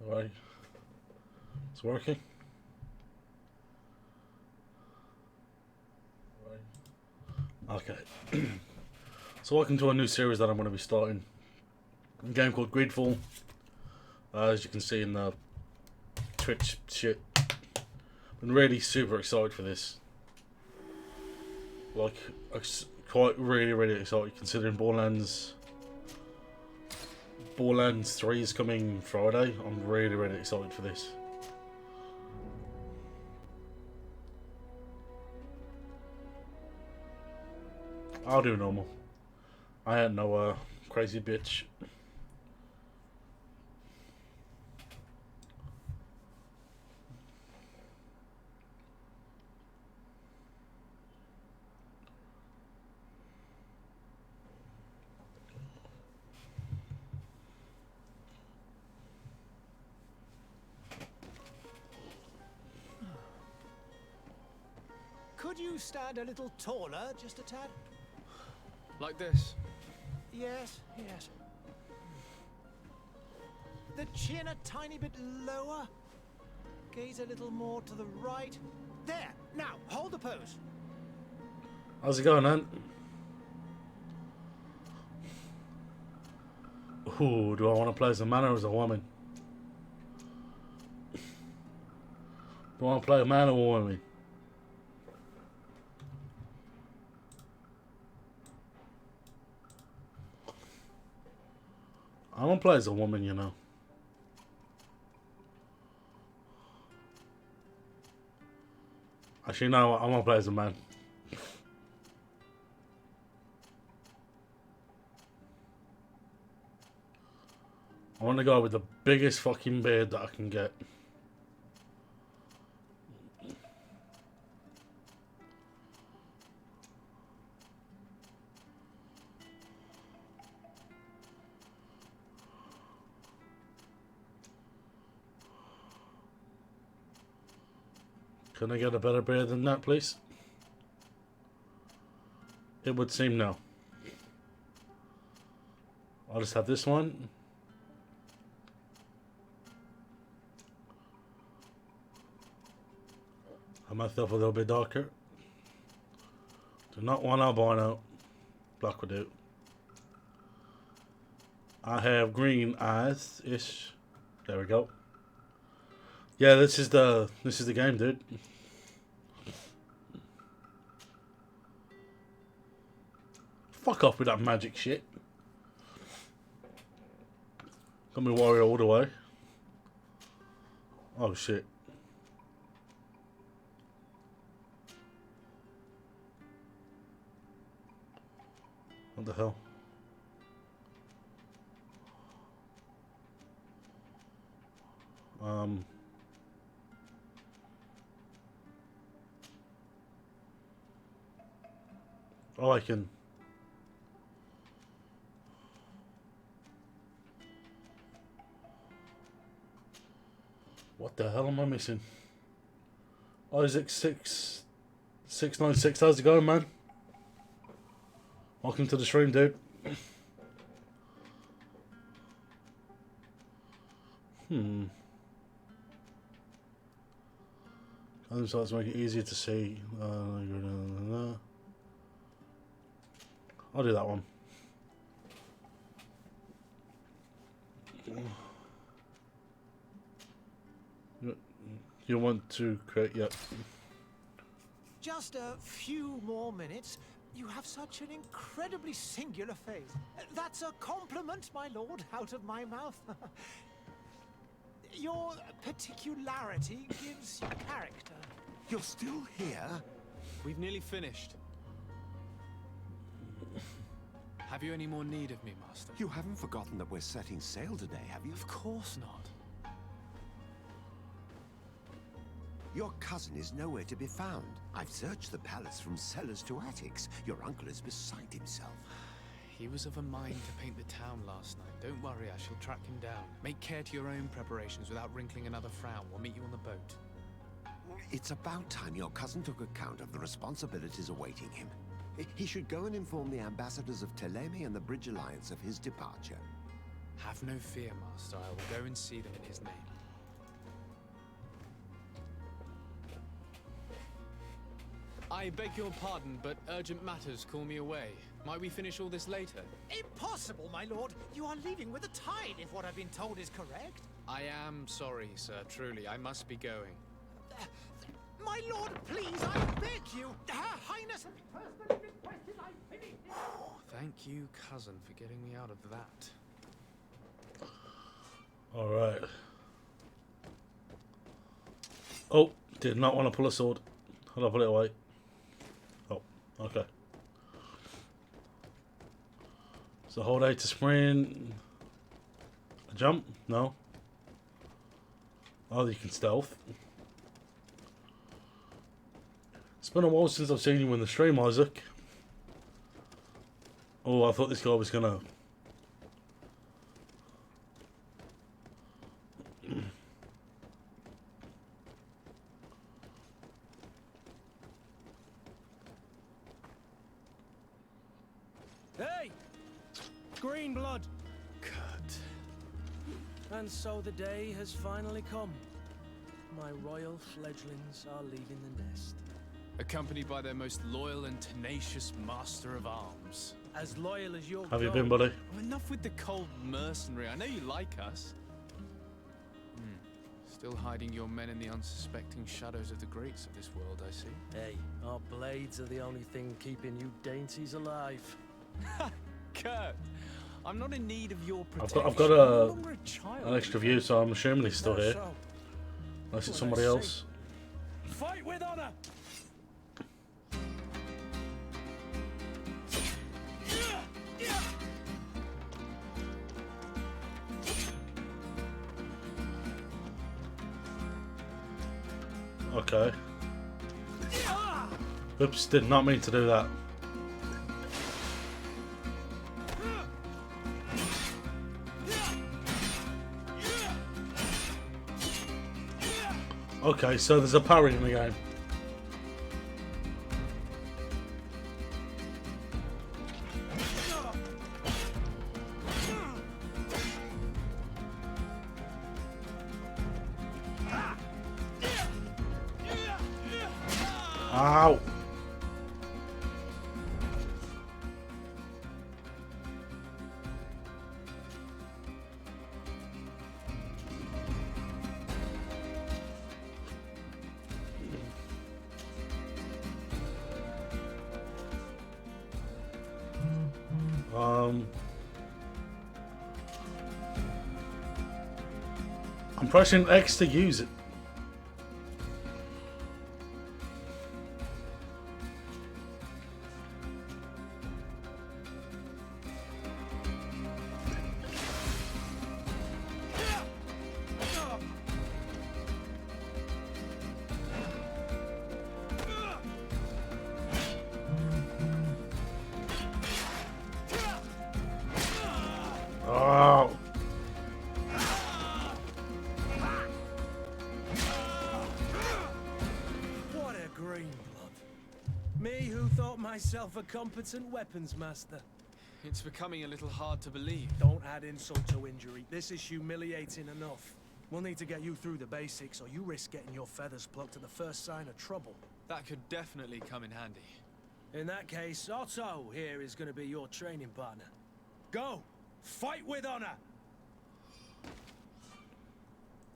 Alright. It's working. Okay. So welcome to a new series that I'm going to be starting. A game called GreedFall. As you can see in the Twitch shit. Been really super excited for this. Like, quite really excited considering Borderlands 3 is coming Friday. I'm really excited for this. I'll do normal. I ain't no crazy bitch. Could you stand a little taller, just a tad? Like this? Yes, yes. The chin a tiny bit lower. Gaze a little more to the right. There! Now, hold the pose. How's it going, man? Ooh, do I want to play as a man or as a woman? Do I want to play a man or a woman? I want to play as a woman, you know. Actually, no, I want to play as a man. I want to go with the biggest fucking beard that I can get. Can I get a better beard than that, please? It would seem no. I'll just have this one. Have myself a little bit darker. Do not want albino. Black would do. I have green eyes-ish. There we go. Yeah, this is the game, dude. Fuck off with that magic shit. Got me warrior all the way. Oh shit. What the hell? Oh, I can. What the hell am I missing? Isaac 696, how's it going, man? Welcome to the stream, dude. Other sites make it easier to see. I'll do that one. You want to create? Yep. Just a few more minutes. You have such an incredibly singular face. That's a compliment, my lord, out of my mouth. Your particularity gives you character. You're still here? We've nearly finished. Have you any more need of me, Master? You haven't forgotten that we're setting sail today, have you? Of course not. Your cousin is nowhere to be found. I've searched the palace from cellars to attics. Your uncle is beside himself. He was of a mind to paint the town last night. Don't worry, I shall track him down. Make care to your own preparations without wrinkling another frown. We'll meet you on the boat. It's about time your cousin took account of the responsibilities awaiting him. He should go and inform the ambassadors of Telemi and the Bridge Alliance of his departure. Have no fear, Master. I will go and see them in his name. I beg your pardon, but urgent matters call me away. Might we finish all this later? Impossible, my lord. You are leaving with the tide, if what I've been told is correct. I am sorry, sir. Truly, I must be going. My lord, please, I beg you. Her Highness has personally requested I finish this. Thank you, cousin, for getting me out of that. Alright. Oh, did not want to pull a sword. How do I put it away? Oh, okay. So hold A to sprint. A jump? No. Oh, you can stealth. It's been a while since I've seen you in the stream, Isaac. Oh, I thought this guy was gonna... Hey! Green blood! Kurt. And so the day has finally come. My royal fledglings are leaving the nest. Accompanied by their most loyal and tenacious master of arms. As loyal as your Have you goat. been, buddy? Oh, enough with the cold mercenary. I know you like us. Still hiding your men in the unsuspecting shadows of the greats of this world, I see. Hey, our blades are the only thing keeping you dainties alive. Kurt, I'm not in need of your protection. I've got I'm no longer a child. an extra view, so I'm assuming he's still here. So, Unless it's somebody else. fight with honor! Okay. Oops, did not mean to do that. Okay, so there's a parry in the game. Ow! I'm pressing X to use it. Oh. What a green blood. Me who thought myself a competent weapons master. It's becoming a little hard to believe. Don't add insult to injury. This is humiliating enough. We'll need to get you through the basics, or you risk getting your feathers plucked at the first sign of trouble. That could definitely come in handy. In that case, Otto here is going to be your training partner. Go! Fight with honor!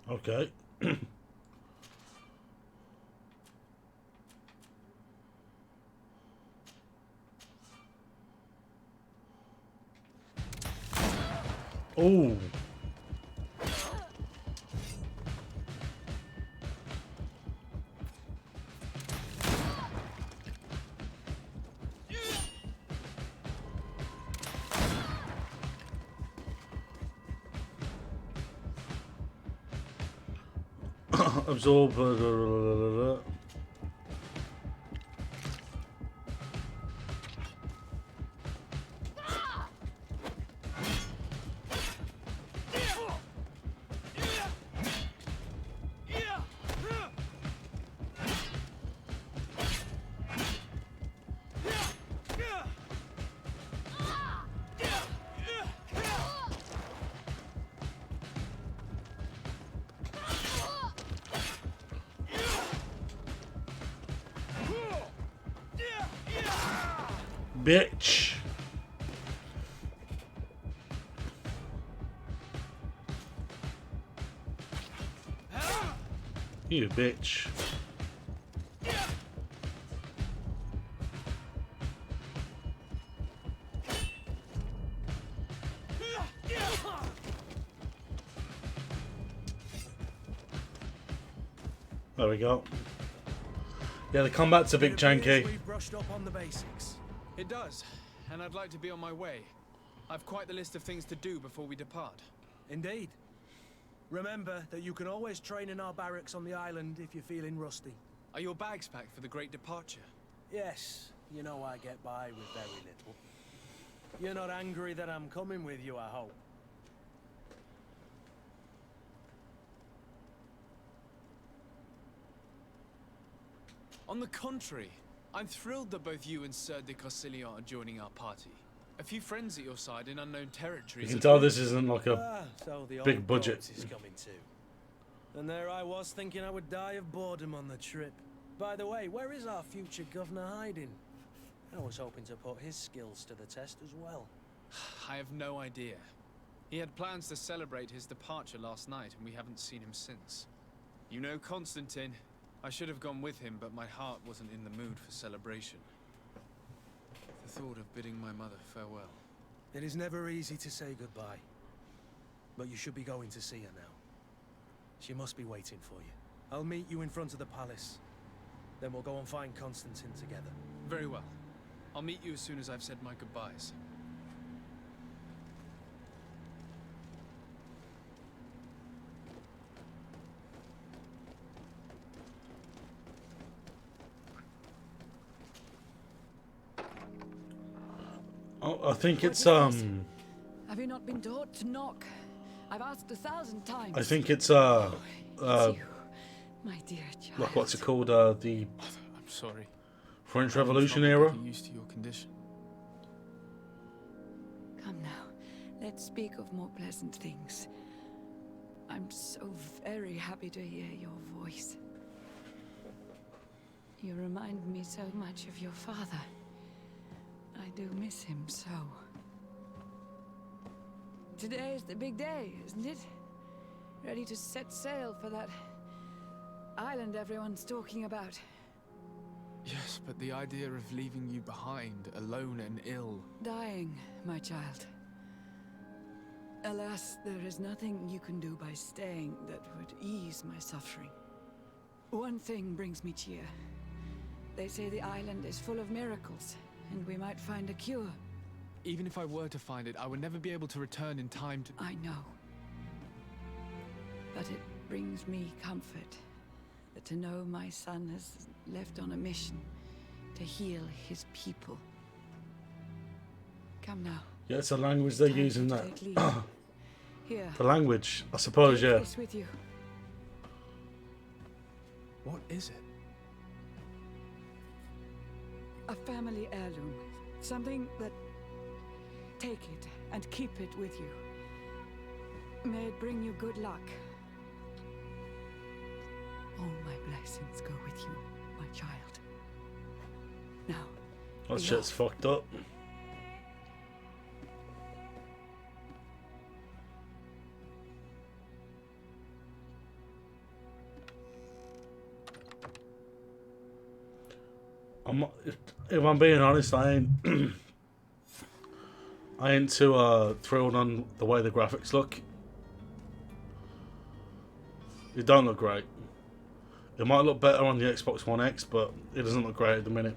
Okay. Oh. Absorb. bitch. You bitch. There we go. Yeah, the combat's a bit It appears janky. we've brushed up on the basics. It does, and I'd like to be on my way. I've quite the list of things to do before we depart. Indeed. Remember that you can always train in our barracks on the island if you're feeling rusty. Are your bags packed for the great departure? Yes, you know I get by with very little. You're not angry that I'm coming with you, I hope. On the contrary, I'm thrilled that both you and Sir de Corsilion are joining our party. A few friends at your side in unknown territories. You can tell this isn't like a So the big old budget. goat is coming too. And there I was thinking I would die of boredom on the trip. By the way, where is our future governor hiding? I was hoping to put his skills to the test as well. I have no idea. He had plans to celebrate his departure last night, and we haven't seen him since. You know Constantine. I should have gone with him, but my heart wasn't in the mood for celebration. The thought of bidding my mother farewell. It is never easy to say goodbye. But you should be going to see her now. She must be waiting for you. I'll meet you in front of the palace. Then we'll go and find Constantine together. Very well. I'll meet you as soon as I've said my goodbyes. Oh, I think it's Have you not been taught to knock? I've asked 1,000 times. I think it's It's you, my dear child. like what's it called? The I'm sorry. French Revolution era. Getting used to your condition. Come now, let's speak of more pleasant things. I'm so very happy to hear your voice. You remind me so much of your father. I do miss him so. Today is the big day, isn't it? Ready to set sail for that island everyone's talking about. Yes, but the idea of leaving you behind, alone and ill. Dying, my child. Alas, there is nothing you can do by staying that would ease my suffering. One thing brings me cheer. They say the island is full of miracles, and we might find a cure. Even if I were to find it, I would never be able to return in time to... I know. But it brings me comfort to know my son has left on a mission to heal his people. Come now. Yeah, it's a language they're Time using to that. take leave. Here. The language, I suppose. Take Yeah. this with you. What is it? A family heirloom. Something that... Take it and keep it with you. May it bring you good luck. All my blessings go with you, my child. Now, That be shit's off. fucked up. If I'm being honest, I ain't I ain't too thrilled on the way the graphics look. It don't look great. It might look better on the Xbox One X, but it doesn't look great at the minute.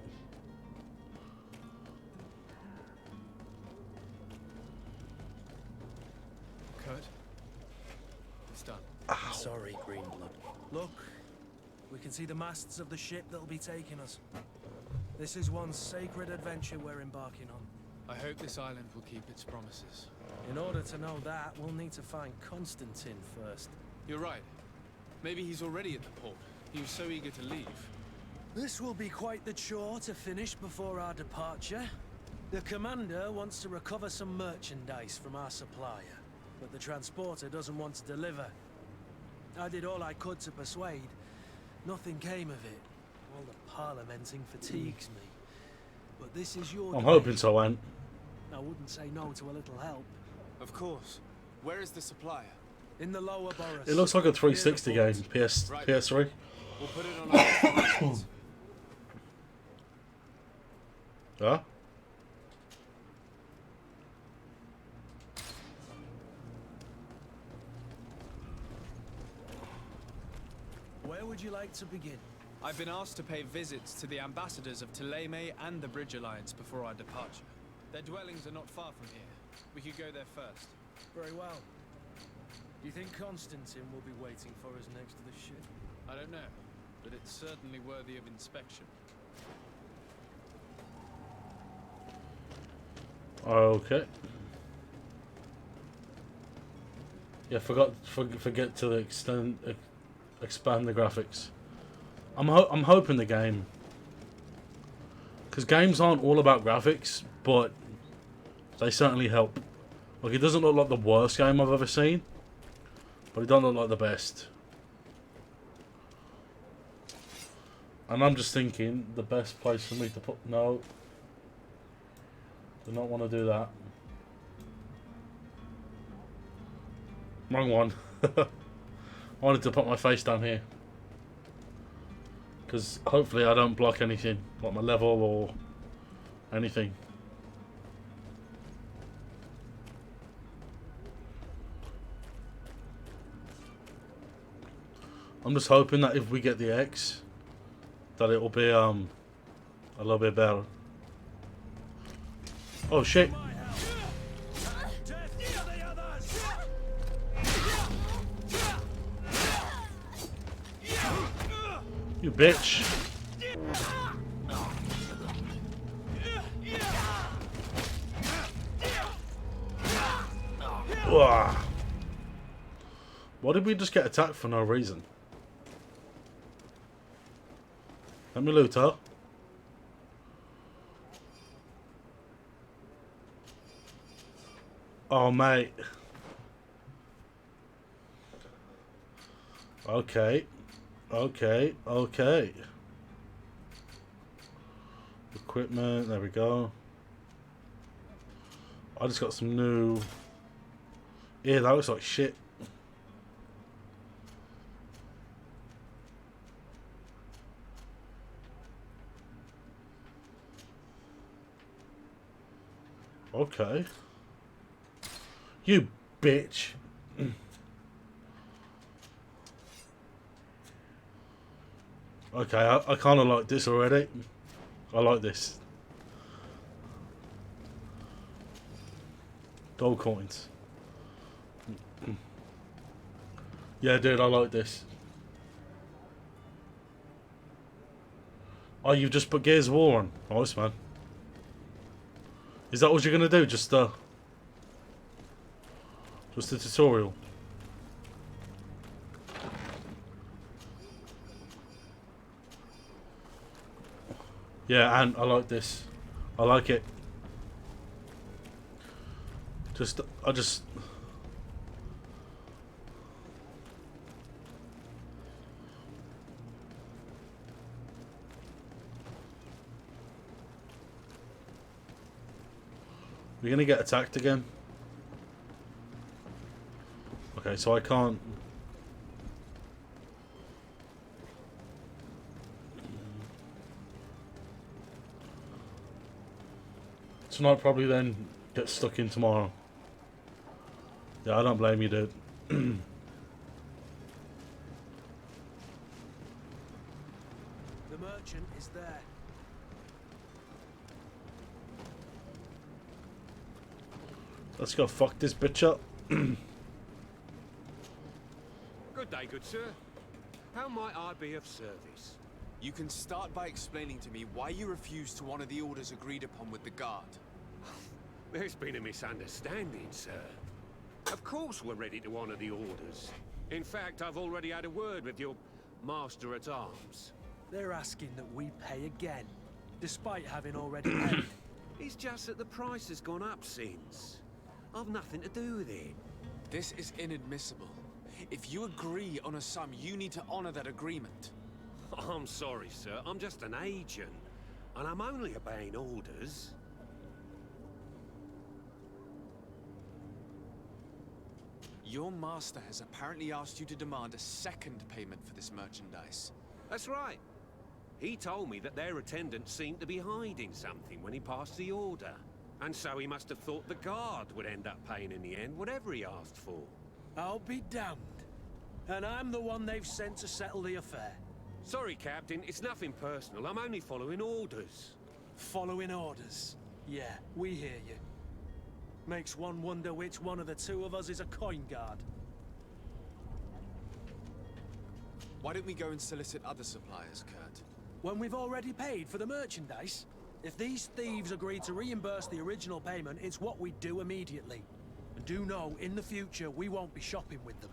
Kurt? It's done. Sorry, Greenblood. Look, we can see the masts of the ship that'll be taking us. This is one sacred adventure we're embarking on. I hope this island will keep its promises. In order to know that, we'll need to find Constantine first. You're right. Maybe he's already at the port. He was so eager to leave. This will be quite the chore to finish before our departure. The commander wants to recover some merchandise from our supplier, but the transporter doesn't want to deliver. I did all I could to persuade. Nothing came of it. All the parliamenting fatigues me. but this is your I'm domain. hoping so, Ant. I wouldn't say no to a little help. Of course. Where is the supplier? In the lower boroughs. It looks like a 360 Near game, the fort. Right. PS3. We'll put it on our destinations. Huh? Where would you like to begin? I've been asked to pay visits to the ambassadors of Thélème and the Bridge Alliance before our departure. Their dwellings are not far from here. We could go there first. Very well. Do you think Constantine will be waiting for us next to the ship? I don't know, but it's certainly worthy of inspection. Okay. Yeah, forget to expand the graphics. I'm hoping the game, because games aren't all about graphics, but they certainly help. Like, it doesn't look like the worst game I've ever seen, but it doesn't look like the best. And I'm just thinking the best place for me to put... No. Do not want to do that. Wrong one. I wanted to put my face down here. Because hopefully I don't block anything, like my level or anything. I'm just hoping that if we get the X, that it will be a little bit better. Oh shit! You bitch! Ugh. Why did we just get attacked for no reason? Let me loot her. Oh, mate. Okay. Okay. Okay. Equipment. There we go. I just got some new... Yeah, that looks like shit. Okay. You bitch. Okay, I kind of like this already. I like this. Gold coins. Yeah, dude, I like this. Oh, you've just put Gears of War on. Nice, man. Is that what you're gonna do? Just a tutorial? Yeah, and I like this. I like it. I just... We're gonna get attacked again. Okay, so I can't... Tonight probably then get stuck in tomorrow. Yeah, I don't blame you, dude. The merchant is there. Let's go fuck this bitch up. Good day, good sir. How might I be of service? You can start by explaining to me why you refused to honor the orders agreed upon with the guard. There's been a misunderstanding, sir. Of course we're ready to honor the orders. In fact, I've already had a word with your master-at-arms. They're asking that we pay again, despite having already paid. It's just that the price has gone up since. I've nothing to do with it. This is inadmissible. If you agree on a sum, you need to honor that agreement. I'm sorry, sir. I'm just an agent. and I'm only obeying orders. Your master has apparently asked you to demand a second payment for this merchandise. That's right. He told me that their attendant seemed to be hiding something when he passed the order. And so he must have thought the guard would end up paying in the end, whatever he asked for. I'll be damned. And I'm the one they've sent to settle the affair. Sorry, Captain, it's nothing personal. I'm only following orders. Following orders. Yeah, we hear you. Makes one wonder which one of the two of us is a coin guard. Why don't we go and solicit other suppliers, Kurt? When we've already paid for the merchandise? If these thieves agree to reimburse the original payment, it's what we do immediately. And do know, in the future, we won't be shopping with them.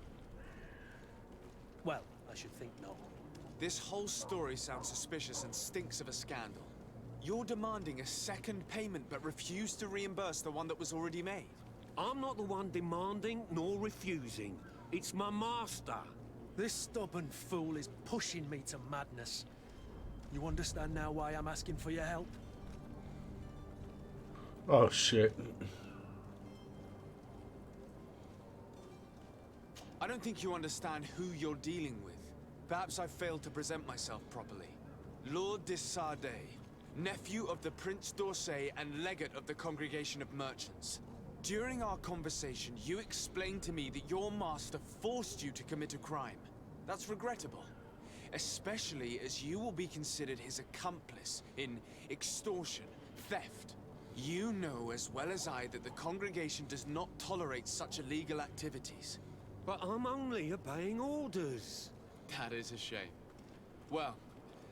Well, I should think not. This whole story sounds suspicious and stinks of a scandal. You're demanding a second payment but refuse to reimburse the one that was already made. I'm not the one demanding nor refusing. It's my master. This stubborn fool is pushing me to madness. You understand now why I'm asking for your help? Oh shit. I don't think you understand who you're dealing with. Perhaps I failed to present myself properly. Lord de Sardet, nephew of the Prince d'Orsay and legate of the Congregation of Merchants. During our conversation, you explained to me that your master forced you to commit a crime. That's regrettable, especially as you will be considered his accomplice in extortion, theft. You know as well as I that the Congregation does not tolerate such illegal activities. But I'm only obeying orders. That is a shame. Well,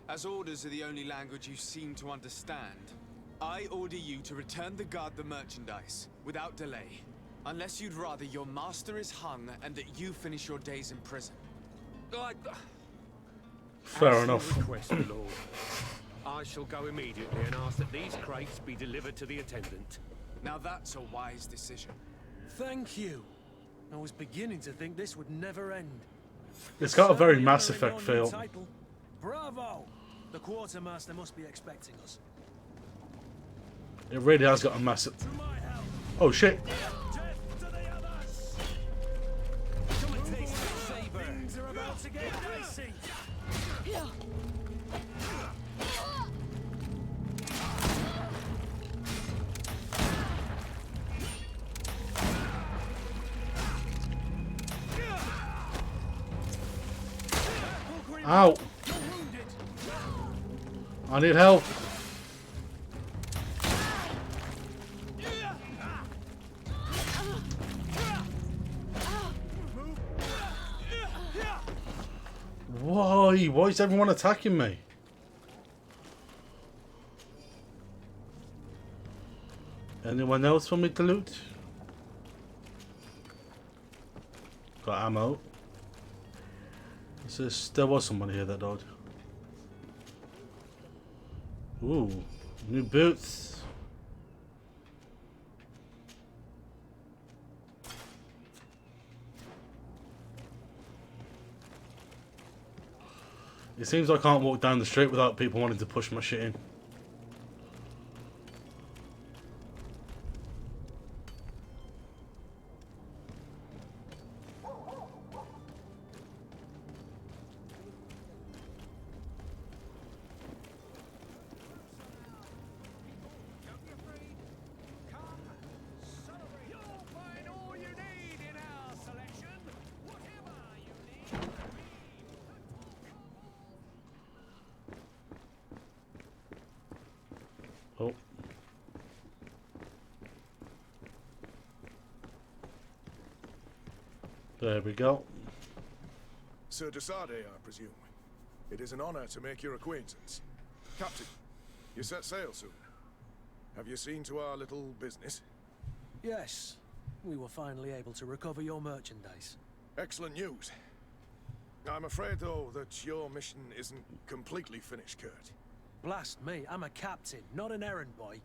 as orders are the only language you seem to understand, I order you to return the guard the merchandise, without delay. Unless you'd rather your master is hung and that you finish your days in prison. Fair As enough. you request, Lord. I shall go immediately and ask that these crates be delivered to the attendant. Now that's a wise decision. Thank you. I was beginning to think this would never end. It's got a very Certainly Mass earning Effect your new feel. title. Bravo! The quartermaster must be expecting us. It really has got a massive. To my help. Oh shit. Death to the others! Come and taste the savor. Things are about to get dicey. Ow. I need help. Why? Why is everyone attacking me? Anyone else for me to loot? Got ammo. There was someone here that died. Ooh, new boots. It seems I can't walk down the street without people wanting to push my shit in. Oh. There we go. Sir de Sardet, I presume. It is an honor to make your acquaintance. Captain, you set sail soon. Have you seen to our little business? Yes, we were finally able to recover your merchandise. Excellent news. I'm afraid, though, that your mission isn't completely finished, Kurt. Blast me, I'm a captain, not an errand boy.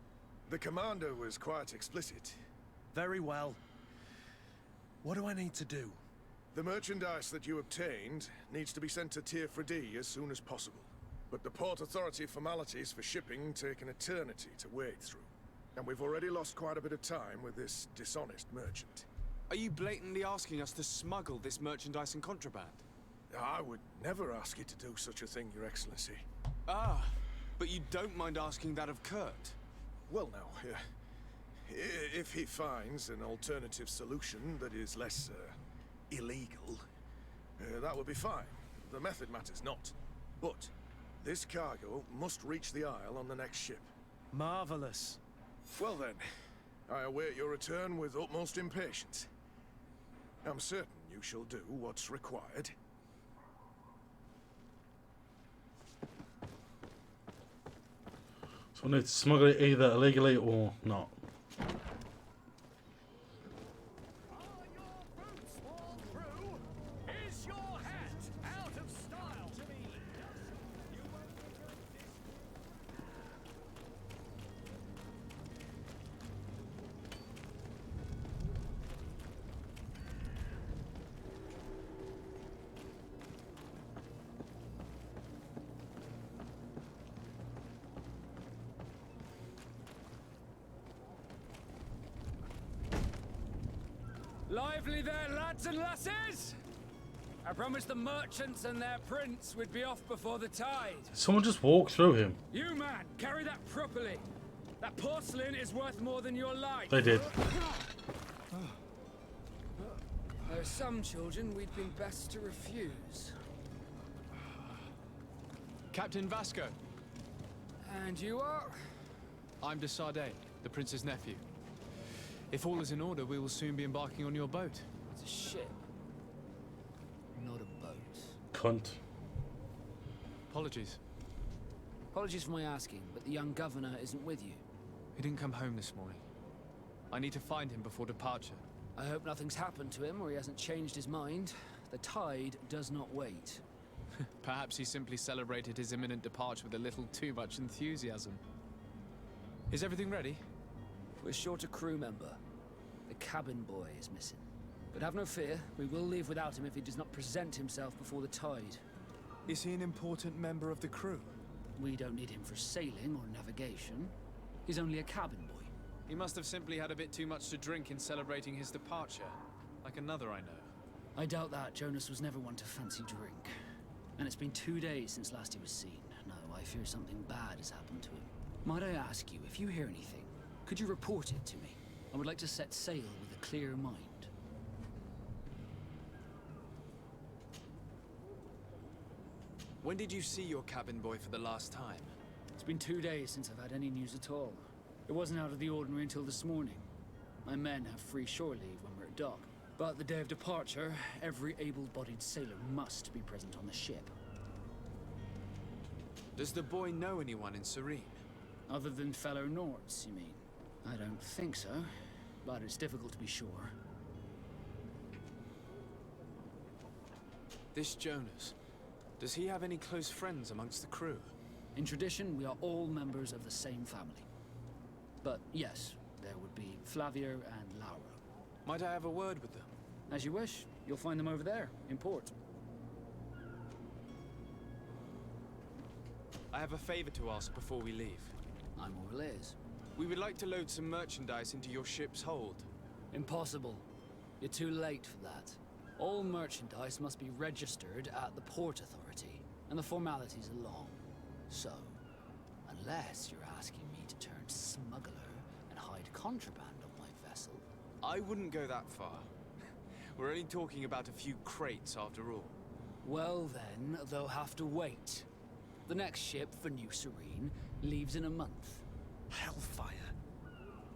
The commander was quite explicit. Very well. What do I need to do? The merchandise that you obtained needs to be sent to Tier 4D as soon as possible. But the Port Authority formalities for shipping take an eternity to wade through. And we've already lost quite a bit of time with this dishonest merchant. Are you blatantly asking us to smuggle this merchandise and contraband? I would never ask you to do such a thing, Your Excellency. Ah, but you don't mind asking that of Kurt? Well, now, if he finds an alternative solution that is less illegal, that would be fine. The method matters not. But this cargo must reach the Isle on the next ship. Marvelous. Well then, I await your return with utmost impatience. I'm certain you shall do what's required. So I need to smuggle it either illegally or not. Lively there, lads and lasses! I promised the merchants and their prince we'd be off before the tide. Someone just walked through him. You, man, carry that properly. That porcelain is worth more than your life. They did. There are some children we'd been best to refuse. Captain Vasco. And you are? I'm de Sardet, the prince's nephew. If all is in order, we will soon be embarking on your boat. It's a ship, not a boat. Cunt. Apologies. Apologies for my asking, but the young governor isn't with you. He didn't come home this morning. I need to find him before departure. I hope nothing's happened to him or he hasn't changed his mind. The tide does not wait. Perhaps he simply celebrated his imminent departure with a little too much enthusiasm. Is everything ready? We're short a crew member. The cabin boy is missing. But have no fear, we will leave without him if he does not present himself before the tide. Is he an important member of the crew? We don't need him for sailing or navigation. He's only a cabin boy. He must have simply had a bit too much to drink in celebrating his departure. Like another I know. I doubt that. Jonas was never one to fancy drink. And it's been 2 days since last he was seen. No, I fear something bad has happened to him. Might I ask you, if you hear anything, could you report it to me? I would like to set sail with a clear mind. When did you see your cabin boy for the last time? It's been 2 days since I've had any news at all. It wasn't out of the ordinary until this morning. My men have free shore leave when we're at dock. But the day of departure, every able-bodied sailor must be present on the ship. Does the boy know anyone in Serene? Other than fellow Nords, you mean? I don't think so, but it's difficult to be sure. This Jonas, does he have any close friends amongst the crew? In tradition, we are all members of the same family. But yes, there would be Flavio and Laura. Might I have a word with them? As you wish. You'll find them over there, in port. I have a favor to ask before we leave. I'm all ears. We would like to load some merchandise into your ship's hold. Impossible. You're too late for that. All merchandise must be registered at the Port Authority, and the formalities are long. So, unless you're asking me to turn smuggler and hide contraband on my vessel... I wouldn't go that far. We're only talking about a few crates after all. Well then, they'll have to wait. The next ship for New Serene leaves in a month. Hellfire.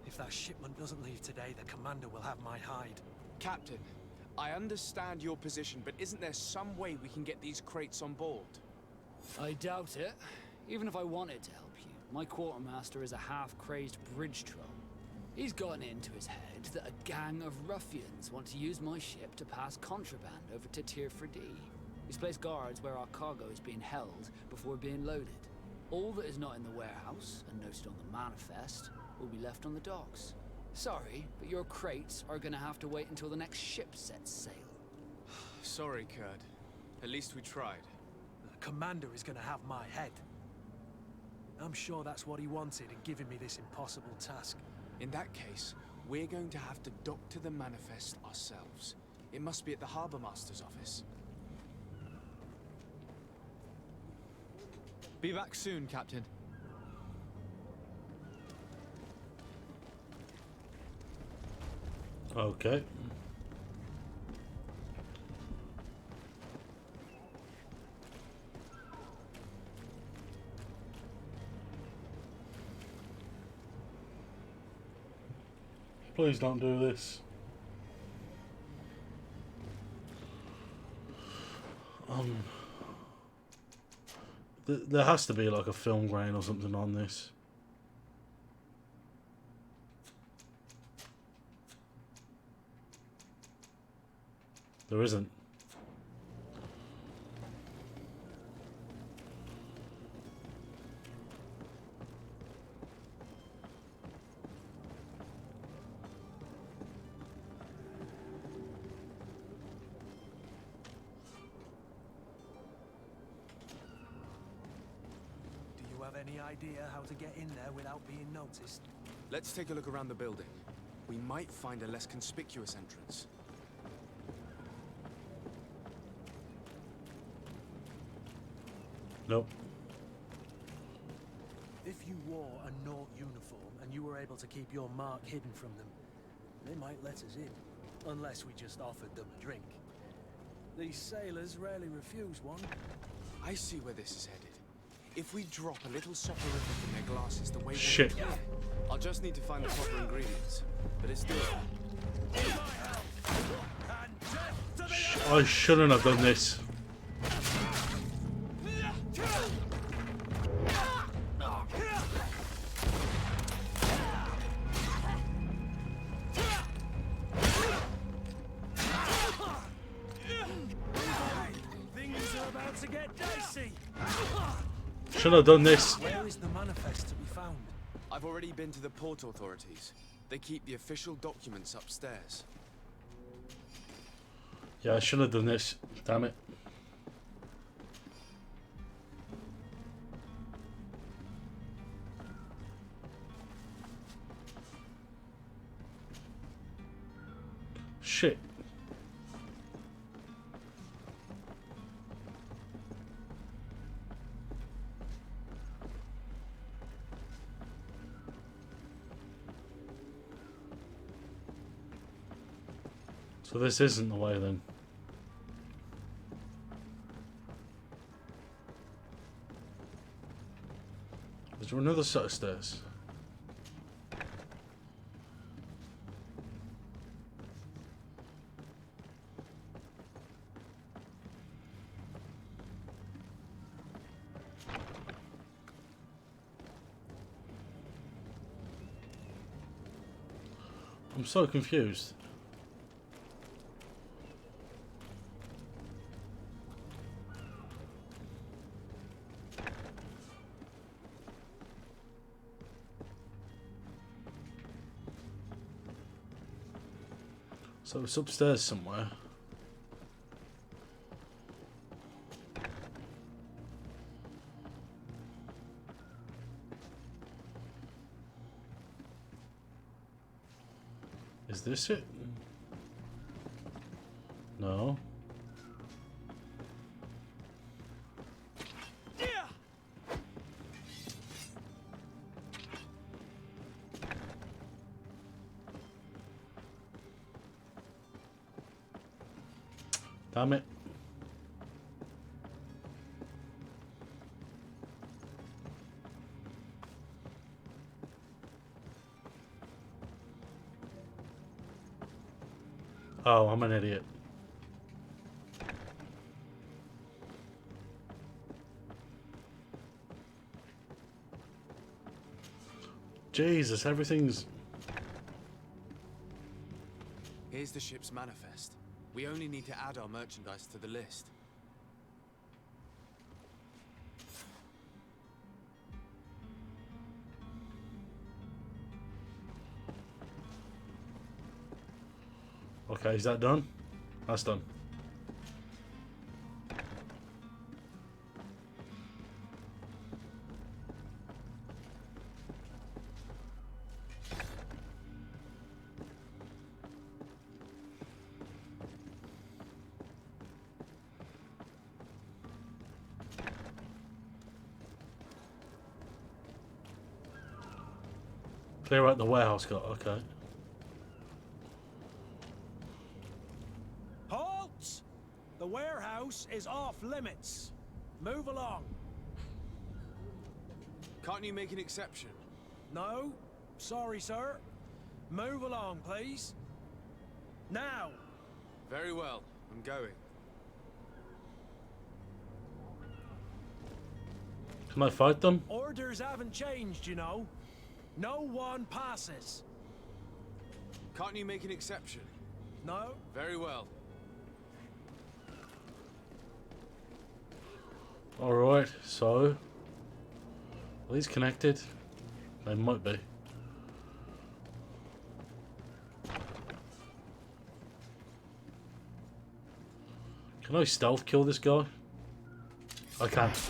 If that shipment doesn't leave today, the commander will have my hide. Captain, I understand your position, but isn't there some way we can get these crates on board? I doubt it. Even if I wanted to help you, my quartermaster is a half-crazed bridge troll. He's gotten into his head that a gang of ruffians want to use my ship to pass contraband over to Tirfredi. He's placed guards where our cargo is being held before being loaded. All that is not in the warehouse and noted on the manifest will be left on the docks. Sorry, but your crates are gonna have to wait until the next ship sets sail. Sorry, Kurt. At least we tried. The commander is gonna have my head. I'm sure that's what he wanted in giving me this impossible task. In that case, we're going to have to doctor the manifest ourselves. It must be at the Harbour Master's office. Be back soon, Captain. Okay. Please don't do this. There has to be like a film grain or something on this. There isn't. Do you have any idea how to get in there without being noticed? Let's take a look around the building. We might find a less conspicuous entrance. Nope. If you wore a Naut uniform and you were able to keep your mark hidden from them, they might let us in. Unless we just offered them a drink. These sailors rarely refuse one. I see where this is headed. If we drop a little soporific in their glasses the way Shit. they... I'll just need to find the proper ingredients. But it's doable. I shouldn't have done this. Things are about to get dicey. Should have done this. Where is the manifest to be found? I've already been to the port authorities. They keep the official documents upstairs. Yeah, I should have done this. Damn it. Shit. So this isn't the way then. Is there another set of stairs? I'm so confused. So it's upstairs somewhere. Is this it? No. Damn it. Oh, I'm an idiot. Jesus, everything's... Here's the ship's manifest. We only need to add our merchandise to the list. Okay, is that done? That's done. Clear out the warehouse, got okay. Halt! The warehouse is off limits. Move along. Can't you make an exception? No, sorry, sir. Move along, please. Now. Very well, I'm going. Can I fight them? Orders haven't changed, you know. No one passes. Can't you make an exception? No? Very well. Alright, so... Are these connected? They might be. Can I stealth kill this guy? I can.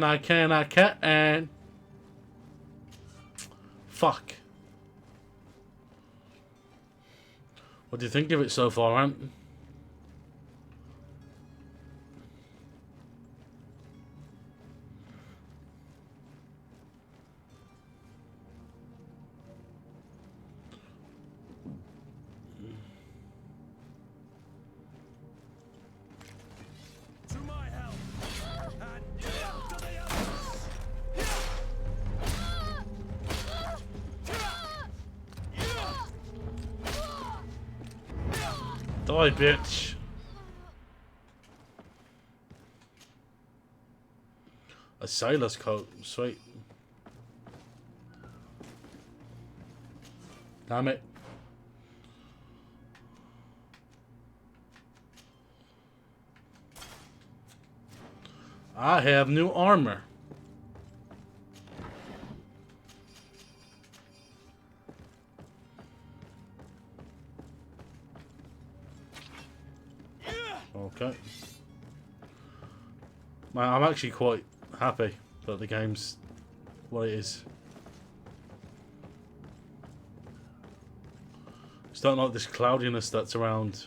I can. Fuck. What do you think of it so far, Ant? To my help. And to the others. Die, bitch. A sailor's coat. Sweet. Damn it. I have new armor. Okay. Man, I'm actually quite happy that the game's what it is. Just don't like this cloudiness that's around.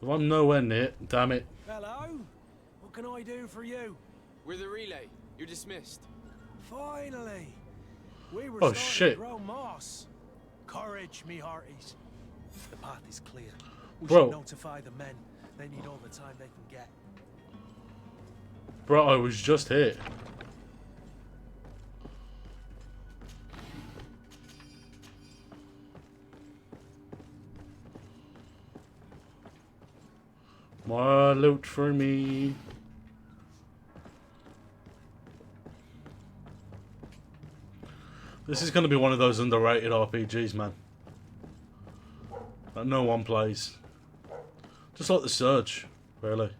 If I'm nowhere near, damn it. Hello? What can I do for you? We're the relay. You're dismissed. Finally! We were Oh, starting shit. to grow moss. Courage, me hearties. The path is clear. We Bro. should notify the men. They need all the time they can get. Bro, I was just here. More loot for me. This is going to be one of those underrated RPGs, man. That no one plays. Just like The Surge, really.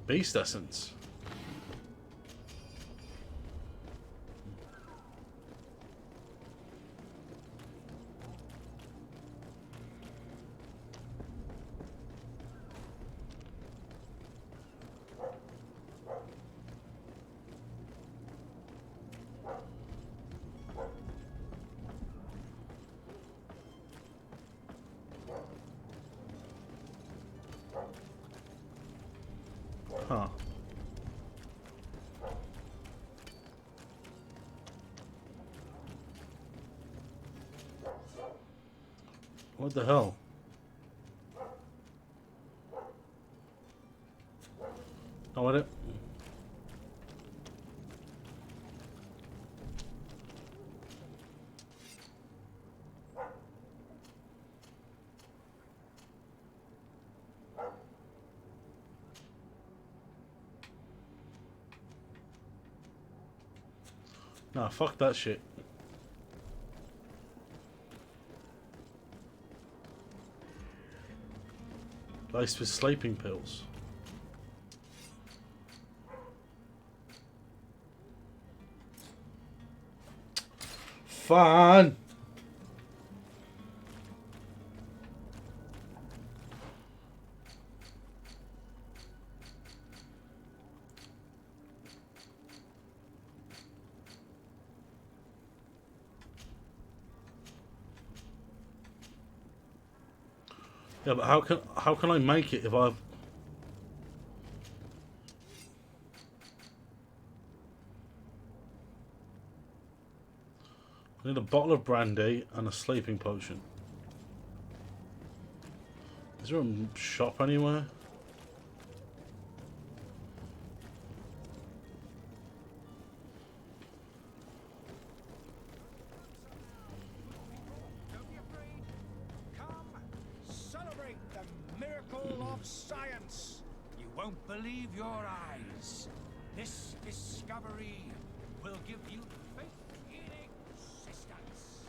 Beast Essence. Huh. What the hell? Oh, what it? Nah, fuck that shit. Laced with sleeping pills. Fun! Yeah, but how can I make it if I've... I need a bottle of brandy and a sleeping potion. Is there a shop anywhere? Don't be afraid. Come, celebrate the miracle of science. You won't believe your eyes. This discovery will give you faith in existence.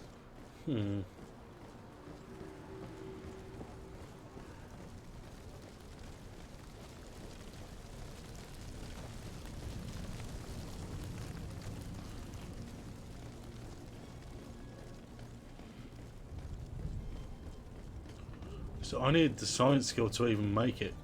So I need the science skill to even make it.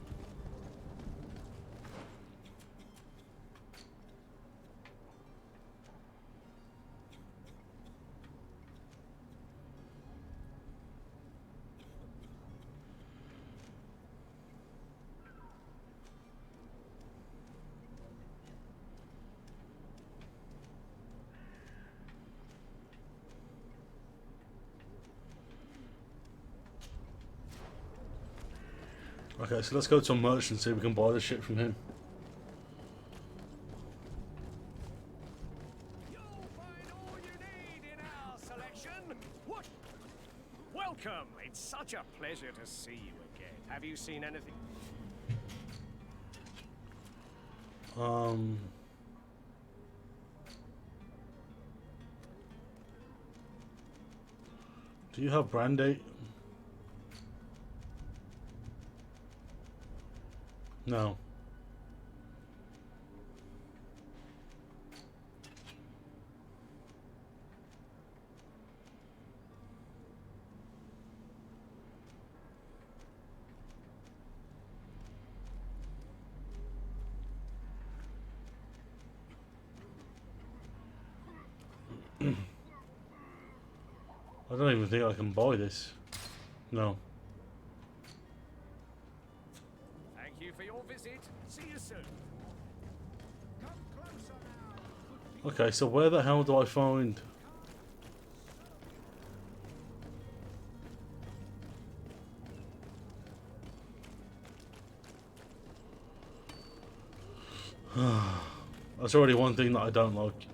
Okay, so let's go to a merchant and see if we can buy the shit from him. You'll find all you need in our selection. What? Welcome. It's such a pleasure to see you again. Have you seen anything? Do you have brandy? No. I don't even think I can buy this. No. Thank you for your visit. See you soon. Come closer now. Okay, so where the hell do I find... That's already one thing that I don't like.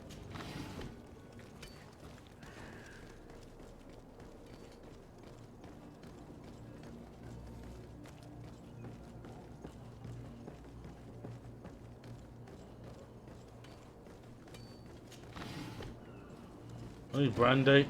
I need brandy.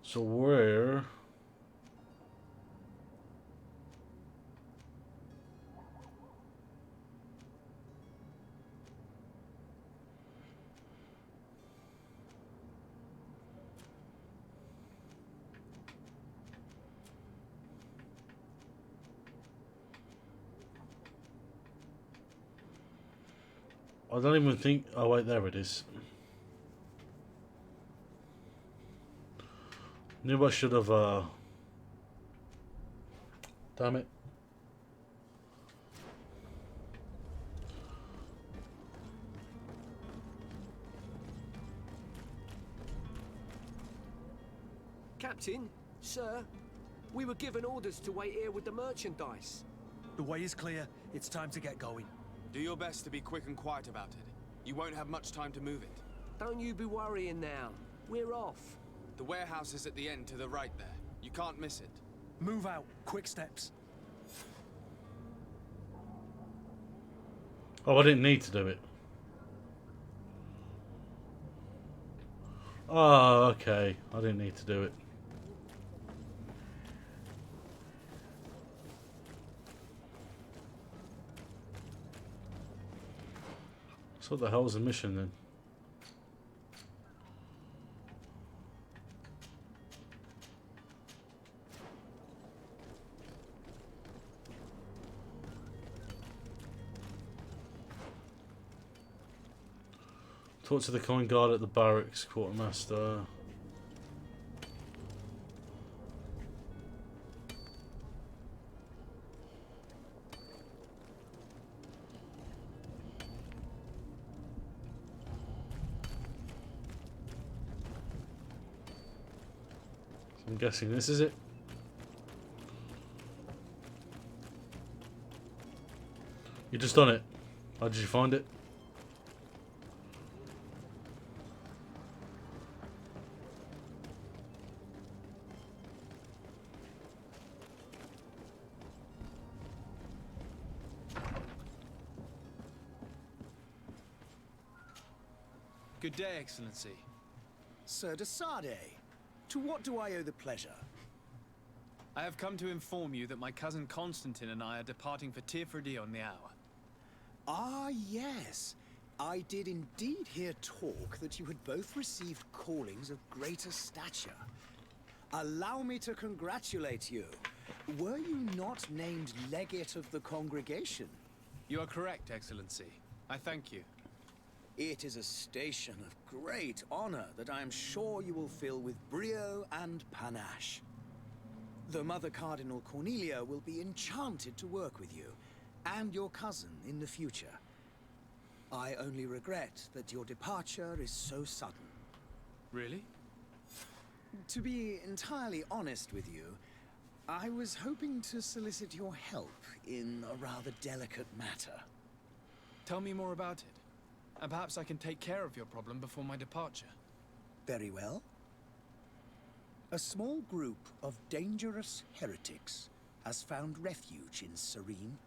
So where? I don't even think... Oh wait, there it is. Knew I should have, damn it. Captain, sir, we were given orders to wait here with the merchandise. The way is clear. It's time to get going. Do your best to be quick and quiet about it. You won't have much time to move it. Don't you be worrying now. We're off. The warehouse is at the end to the right there. You can't miss it. Move out. Quick steps. Oh, I didn't need to do it. Oh, okay. I didn't need to do it. So what the hell's the mission then? Talk to the coin guard at the barracks, quartermaster. I'm guessing this is it. You just done it. How did you find it? Good day, Excellency. Sir de Sardet, to what do I owe the pleasure? I have come to inform you that my cousin Constantine and I are departing for Tirfredi on the hour. Ah, yes. I did indeed hear talk that you had both received callings of greater stature. Allow me to congratulate you. Were you not named legate of the congregation? You are correct, Excellency. I thank you. It is a station of great honor that I am sure you will fill with brio and panache. The Mother Cardinal Cornelia will be enchanted to work with you, and your cousin in the future. I only regret that your departure is so sudden. Really? To be entirely honest with you, I was hoping to solicit your help in a rather delicate matter. Tell me more about it. And perhaps I can take care of your problem before my departure. Very well. A small group of dangerous heretics has found refuge in Serene.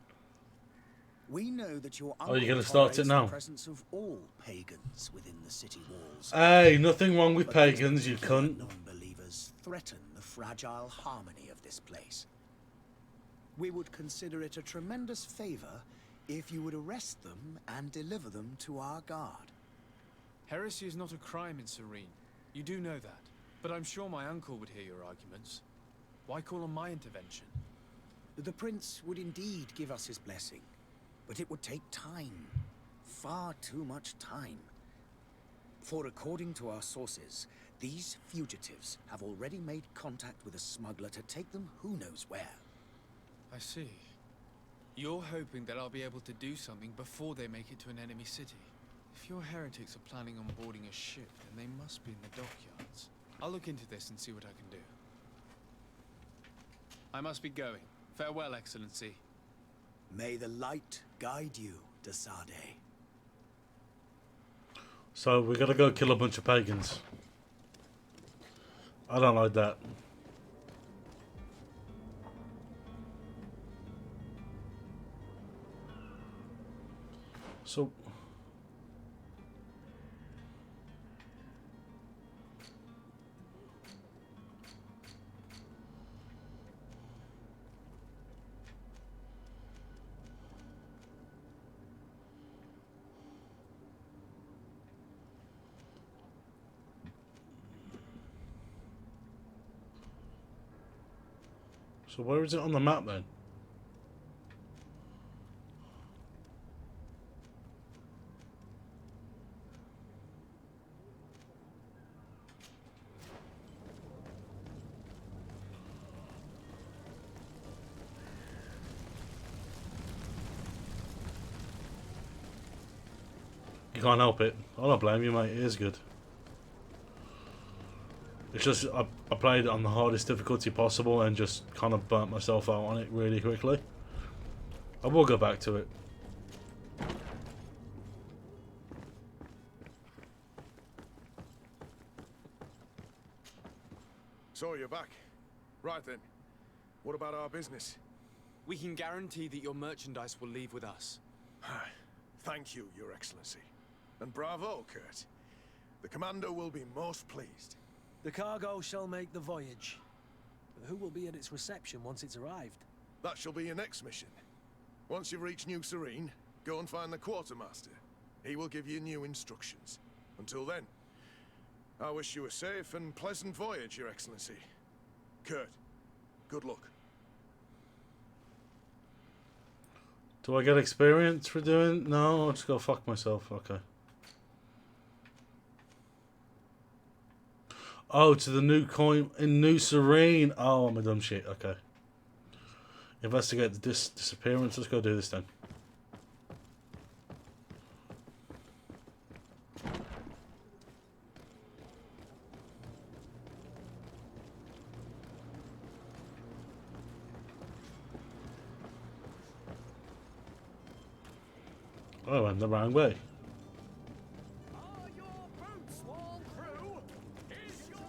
We know that your uncle you're gonna start it tolerates now? the presence of all pagans within the city walls. Hey, nothing wrong with But pagans, you these cunt. non-believers threaten the fragile harmony of this place. We would consider it a tremendous favor if you would arrest them and deliver them to our guard. Heresy is not a crime in Serene. You do know that. But I'm sure my uncle would hear your arguments. Why call on my intervention? The prince would indeed give us his blessing, but it would take time. Far too much time. For according to our sources, these fugitives have already made contact with a smuggler to take them who knows where. I see. You're hoping that I'll be able to do something before they make it to an enemy city. If your heretics are planning on boarding a ship, then they must be in the dockyards. I'll look into this and see what I can do. I must be going. Farewell, Excellency. May the light guide you, de Sardet. So we gotta go kill a bunch of pagans. I don't like that. So where is it on the map then? You can't help it. I don't blame you, mate. It is good. It's just I played it on the hardest difficulty possible and just kind of burnt myself out on it really quickly. I will go back to it. So you're back. Right then. What about our business? We can guarantee that your merchandise will leave with us. Thank you, Your Excellency. And bravo, Kurt. The Commander will be most pleased. The cargo shall make the voyage. But who will be at its reception once it's arrived? That shall be your next mission. Once you've reached New Serene, go and find the Quartermaster. He will give you new instructions. Until then, I wish you a safe and pleasant voyage, Your Excellency. Kurt, good luck. Do I get experience for doing? No, I'll just go fuck myself. Okay. Oh, to the new coin in New Serene. Oh, I'm a dumb shit. Okay. Investigate the disappearance. Let's go do this then. Oh, I went the wrong way. Are your boots worn through? Is your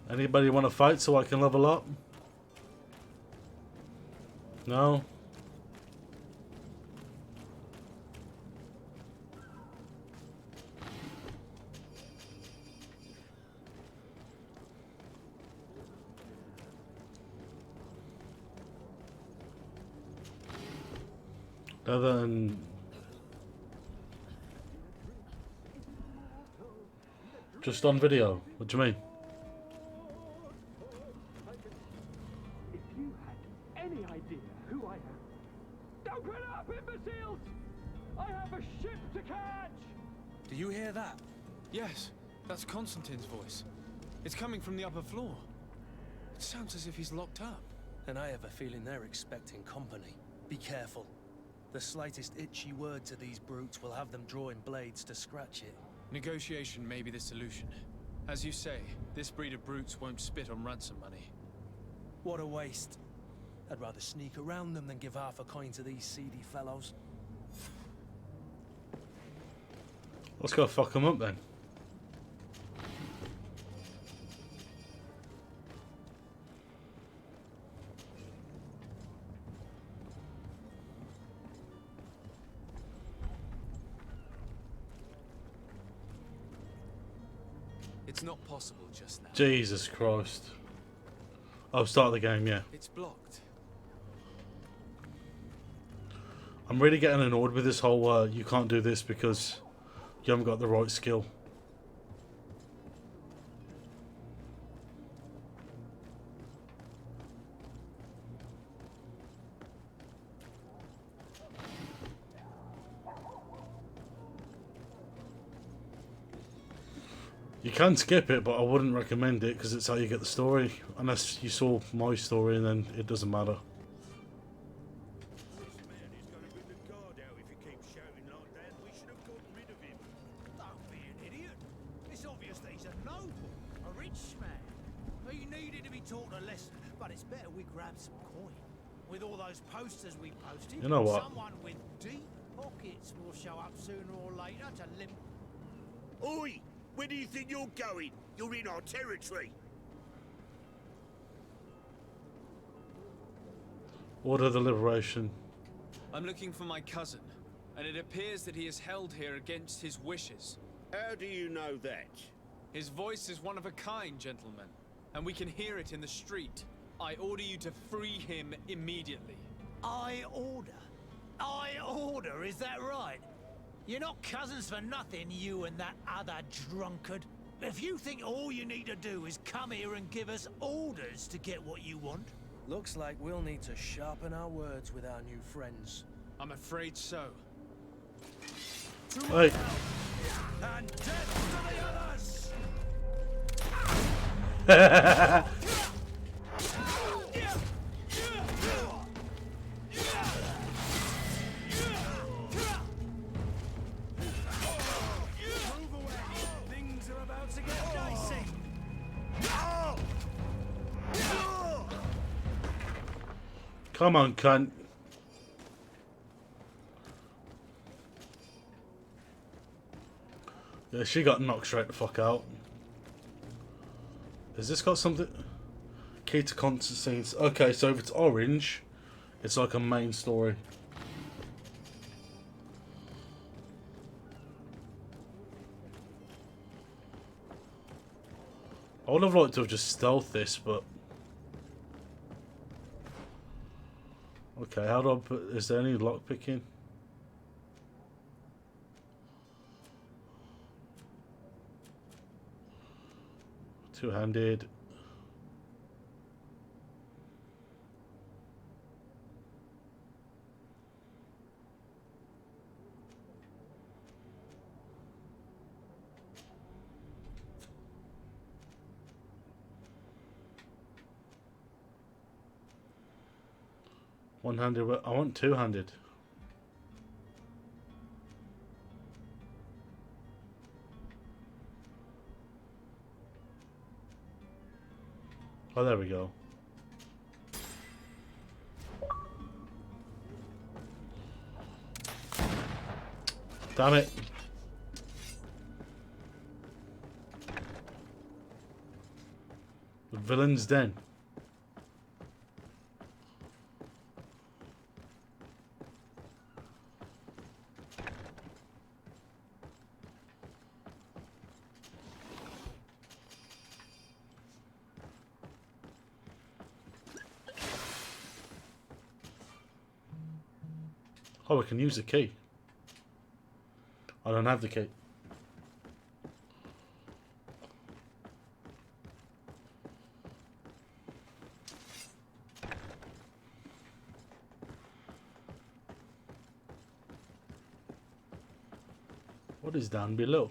Anybody want to fight so I can level up? No? Other than just on video. What do you mean? If you had any idea who I am. Open up, imbeciles! I have a ship to catch! Do you hear that? Yes, that's Constantine's voice. It's coming from the upper floor. It sounds as if he's locked up. And I have a feeling they're expecting company. Be careful. The slightest itchy word to these brutes will have them drawing blades to scratch it. Negotiation may be the solution. As you say, this breed of brutes won't spit on ransom money. What a waste. I'd rather sneak around them than give half a coin to these seedy fellows. Let's go fuck them up then. It's not possible just now. Jesus Christ. Oh, start the game, yeah. It's blocked. I'm really getting annoyed with this whole you can't do this because you haven't got the right skill. You can skip it, but I wouldn't recommend it because it's how you get the story. Unless you saw my story and then it doesn't matter. This man is going to bring the guard out if he keeps shouting like that. We should have got rid of him. Don't be an idiot. It's obvious that he's a noble, a rich man. He needed to be taught a lesson, but it's better we grab some coin. With all those posters we posted, You know what? someone with deep pockets will show up sooner or later to limp. Oi! Where do you think you're going? You're in our territory. Order the liberation. I'm looking for my cousin, and it appears that he is held here against his wishes. How do you know that? His voice is one of a kind, gentlemen, and we can hear it in the street. I order you to free him immediately. I order, is that right? You're not cousins for nothing, you and that other drunkard. If you think all you need to do is come here and give us orders to get what you want... Looks like we'll need to sharpen our words with our new friends. I'm afraid so. Hey. And death to the others! Move away! Things are about to get dicey! Come on, cunt. Yeah, she got knocked straight the fuck out. Has this got something? Key to Constantine's. Okay, so if it's orange, it's like a main story. I would have liked to have just stealth this, but... Okay, how do I put... Is there any lockpicking? Two-handed. One-handed, I want two-handed. Oh, there we go. Damn it. The villain's den. Oh, we can use the key. I don't have the key. What is down below?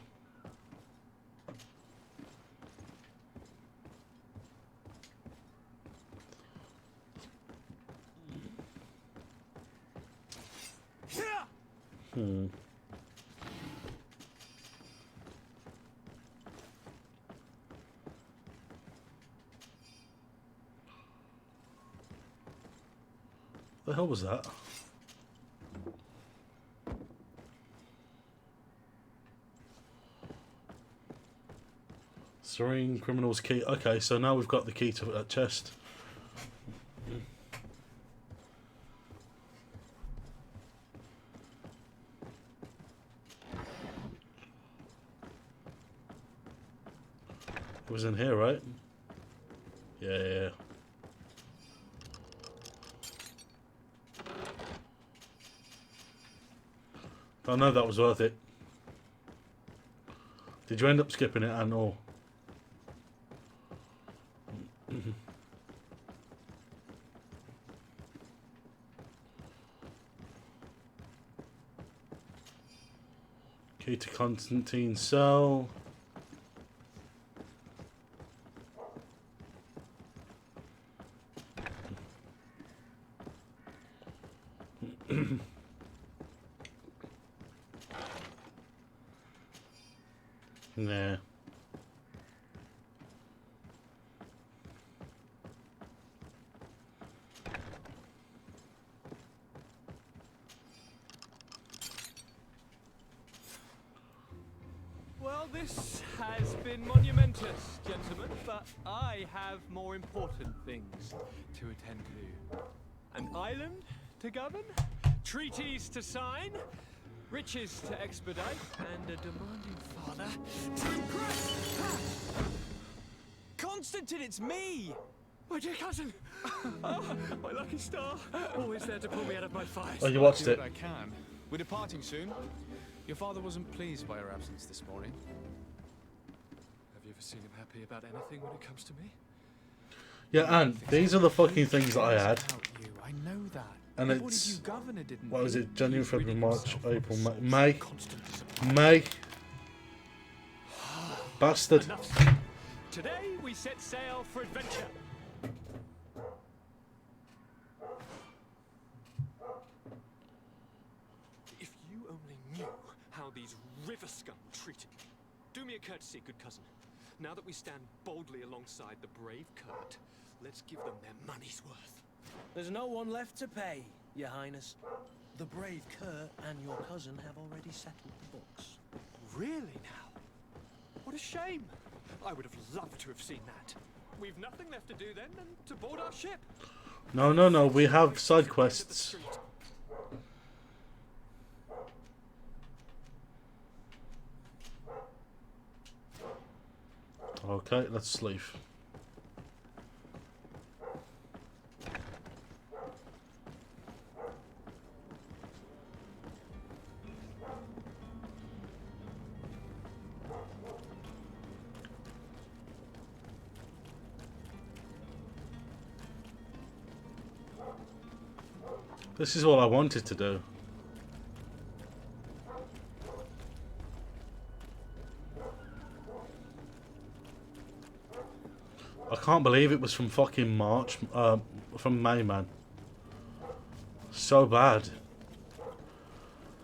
The hell was that? Serene criminal's key. Okay, so now we've got the key to that chest. It was in here, right? Yeah. I know that was worth it. Did you end up skipping it and all? Key to Constantine's cell. Nah. Well, this has been monumentous, gentlemen, but I have more important things to attend to. An island to govern, treaties to sign, riches to expedite, and a demanding father to impress. Constantine, it's me! My dear cousin! Oh, my lucky star! Always there to pull me out of my fight. Oh, you watched it? I can. We're departing soon. Your father wasn't pleased by your absence this morning. Have you ever seen him happy about anything when it comes to me? Yeah, and these are the fucking things that I had. I know that. And What it's... did you governor didn't What was do? it? January, He's February, reading March, himself April, all May. sorts. May. Bastard. Enough said. Today we set sail for adventure. If you only knew how these river scum treated me. Do me a courtesy, good cousin. Now that we stand boldly alongside the brave Kurt, let's give them their money's worth. There's no one left to pay, Your Highness. The brave Kurt and your cousin have already settled the books. Really now? What a shame. I would have loved to have seen that. We've nothing left to do then than to board our ship. No, no, no. We have side quests. Okay, let's leave. This is all I wanted to do. I can't believe it was from fucking March, from May, man. So bad.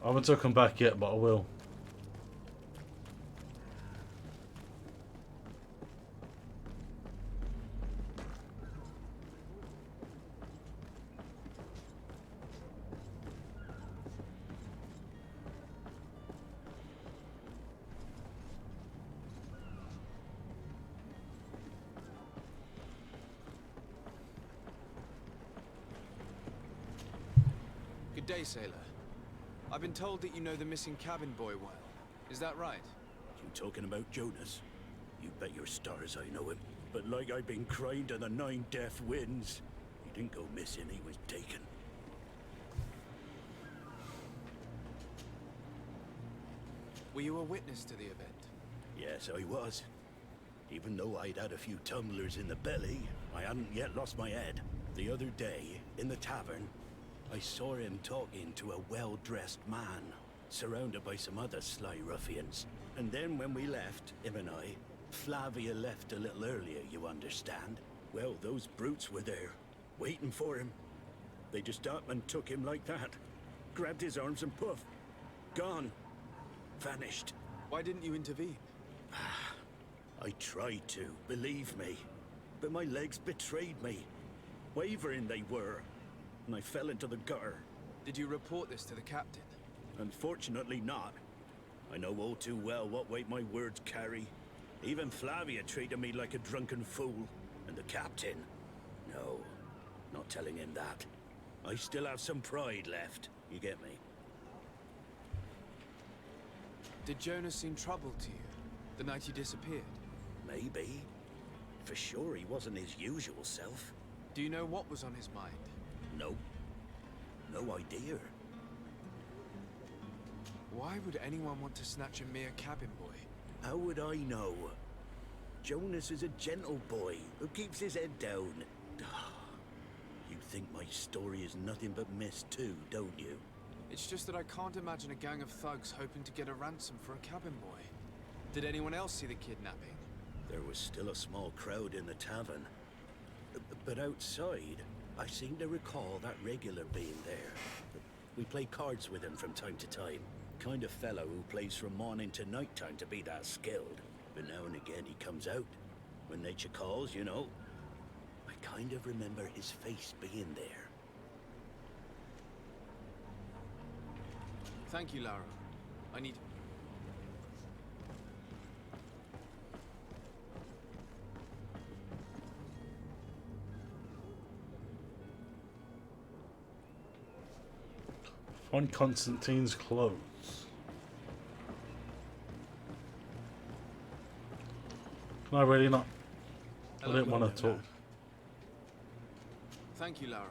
I haven't come back yet, but I will. Good day, sailor. I've been told that you know the missing cabin boy well. Is that right? You talking about Jonas? You bet your stars I know him. But like I've been crying to the 9 death winds, he didn't go missing, he was taken. Were you a witness to the event? Yes, I was. Even though I'd had a few tumblers in the belly, I hadn't yet lost my head. The other day, in the tavern, I saw him talking to a well-dressed man, surrounded by some other sly ruffians. And then when we left, him and I, Flavia left a little earlier, you understand? Well, those brutes were there, waiting for him. They just up and took him like that. Grabbed his arms and poof. Gone. Vanished. Why didn't you intervene? I tried to, believe me. But my legs betrayed me. Wavering they were. And I fell into the gutter. Did you report this to the captain? Unfortunately not. I know all too well what weight my words carry. Even Flavia treated me like a drunken fool. And the captain? No, not telling him that. I still have some pride left. You get me? Did Jonas seem troubled to you the night he disappeared? Maybe. For sure he wasn't his usual self. Do you know what was on his mind? No. No idea. Why would anyone want to snatch a mere cabin boy? How would I know? Jonas is a gentle boy who keeps his head down. You think my story is nothing but mist too, don't you? It's just that I can't imagine a gang of thugs hoping to get a ransom for a cabin boy. Did anyone else see the kidnapping? There was still a small crowd in the tavern. But outside, I seem to recall that regular being there. We play cards with him from time to time. Kind of fellow who plays from morning to night time to be that skilled. But now and again he comes out. When nature calls, you know. I kind of remember his face being there. Thank you, Lara. I need... Find Constantine's clothes. Can I really not? I didn't want to talk. Thank you, Lara.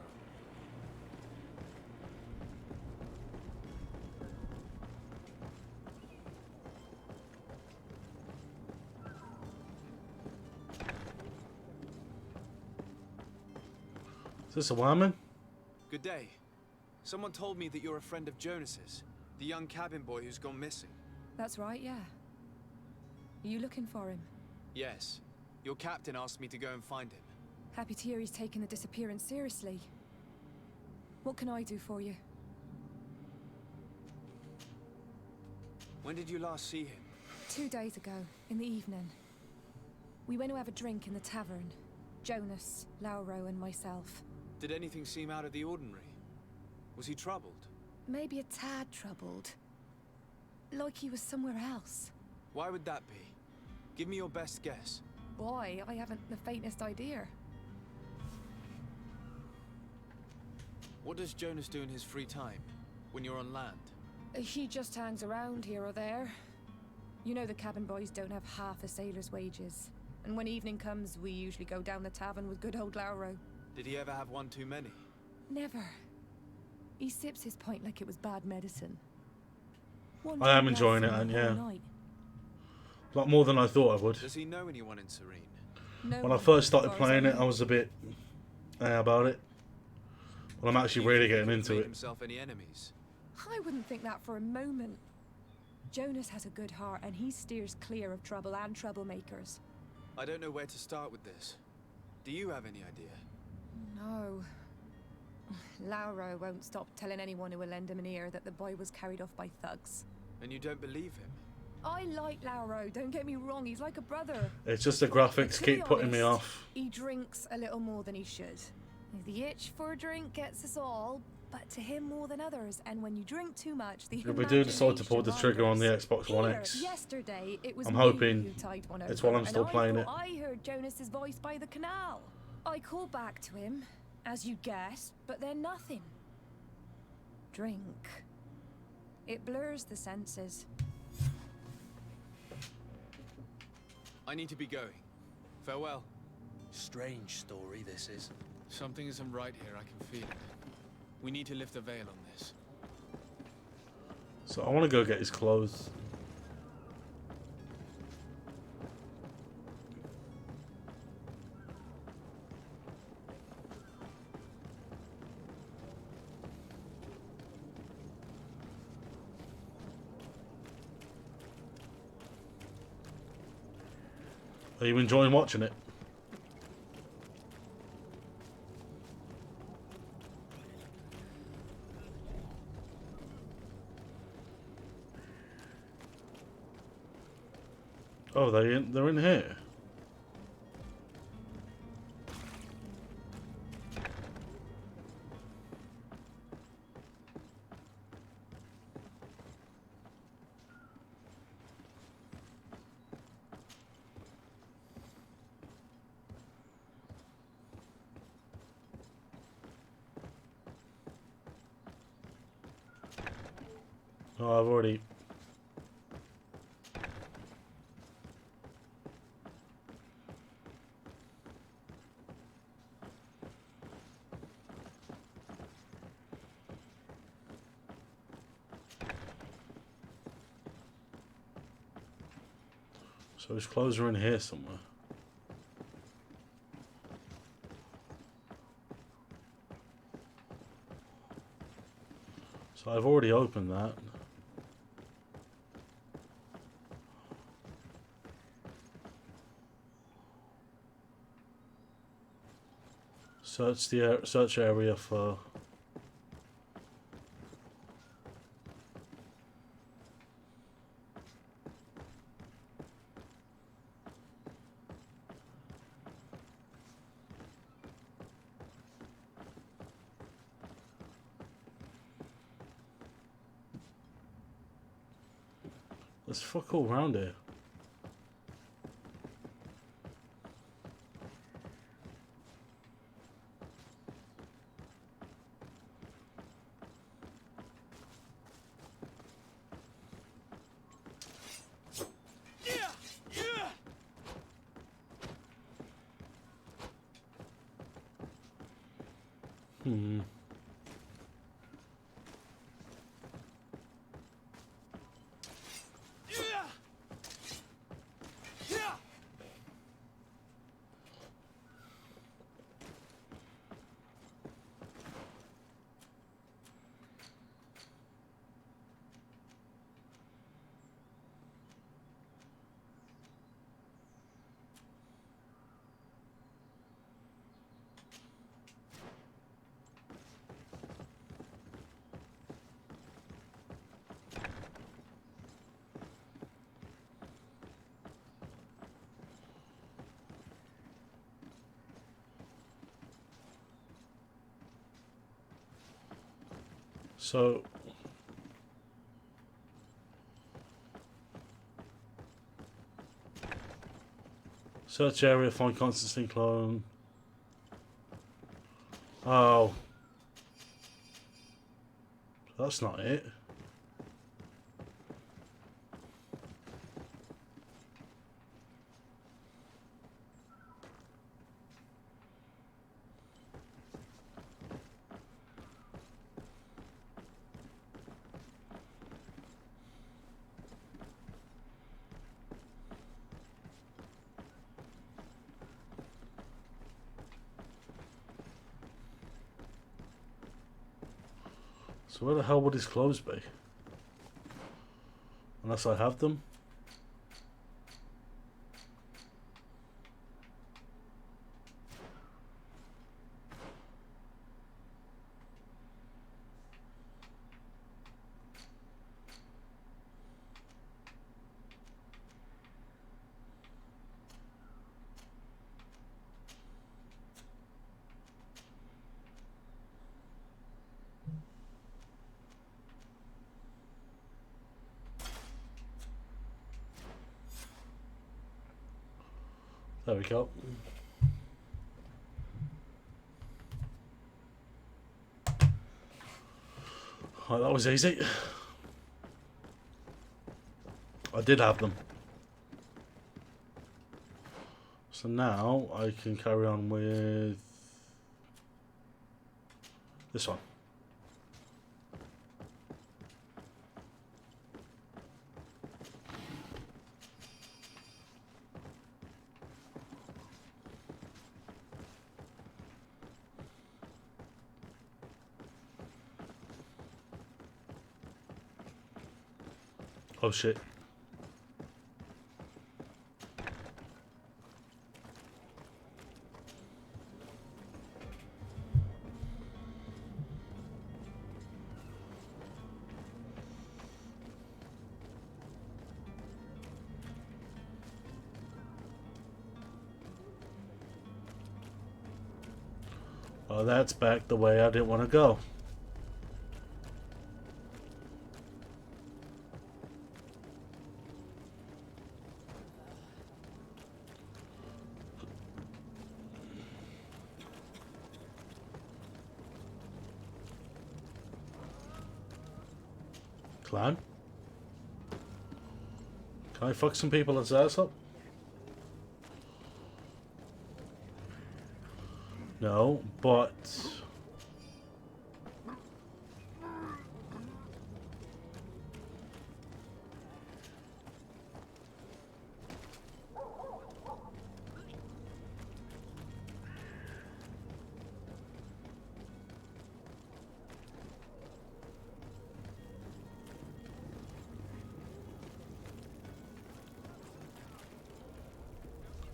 Is this a woman? Good day. Someone told me that you're a friend of Jonas's, the young cabin boy who's gone missing. That's right, yeah. Are you looking for him? Yes. Your captain asked me to go and find him. Happy to hear he's taken the disappearance seriously. What can I do for you? When did you last see him? 2 days ago, in the evening. We went to have a drink in the tavern. Jonas, Lauro, and myself. Did anything seem out of the ordinary? Was he troubled? Maybe a tad troubled. Like he was somewhere else. Why would that be? Give me your best guess. Why? I haven't the faintest idea. What does Jonas do in his free time, when you're on land? He just hangs around here or there. You know the cabin boys don't have half a sailor's wages. And when evening comes, we usually go down the tavern with good old Lauro. Did he ever have one too many? Never. He sips his pint like it was bad medicine. I am enjoying it, and yeah. A lot more than I thought I would. Does he know anyone in Serene? No When I first started playing it, I was a bit about it. Well, I'm actually really getting into it. Himself any enemies? I wouldn't think that for a moment. Jonas has a good heart, and he steers clear of trouble and troublemakers. I don't know where to start with this. Do you have any idea? No. Lauro won't stop telling anyone who will lend him an ear that the boy was carried off by thugs. And you don't believe him? I like Lauro, don't get me wrong, he's like a brother. It's just the graphics keep putting me off. He drinks a little more than he should. The itch for a drink gets us all, but to him more than others. And when you drink too much, the If we do decide to pull the trigger on the Xbox One X, yesterday, it was I'm me hoping who tied one it's over, while I'm still and playing I it. thought I heard Jonas's voice by the canal. I called back to him, as you guessed, but then nothing. Drink. It blurs the senses. I need to be going. Farewell. Strange story, this is. Something isn't right here, I can feel it. We need to lift the veil on this. So I want to go get his clothes. Are you enjoying watching it? Oh, they're in here. Oh, I've already... So his clothes are in here somewhere. So I've already opened that. Search the search area for... There's fuck all around here. Hmm. So Search area, find Constantine clone. Oh. That's not it. So where the hell would his clothes be? Unless I have them. There we go. Right, that was easy. I did have them. So now I can carry on with this one. Oh shit. Oh, that's back the way I didn't want to go. Climb? Can I fuck some people's ass up? No, but...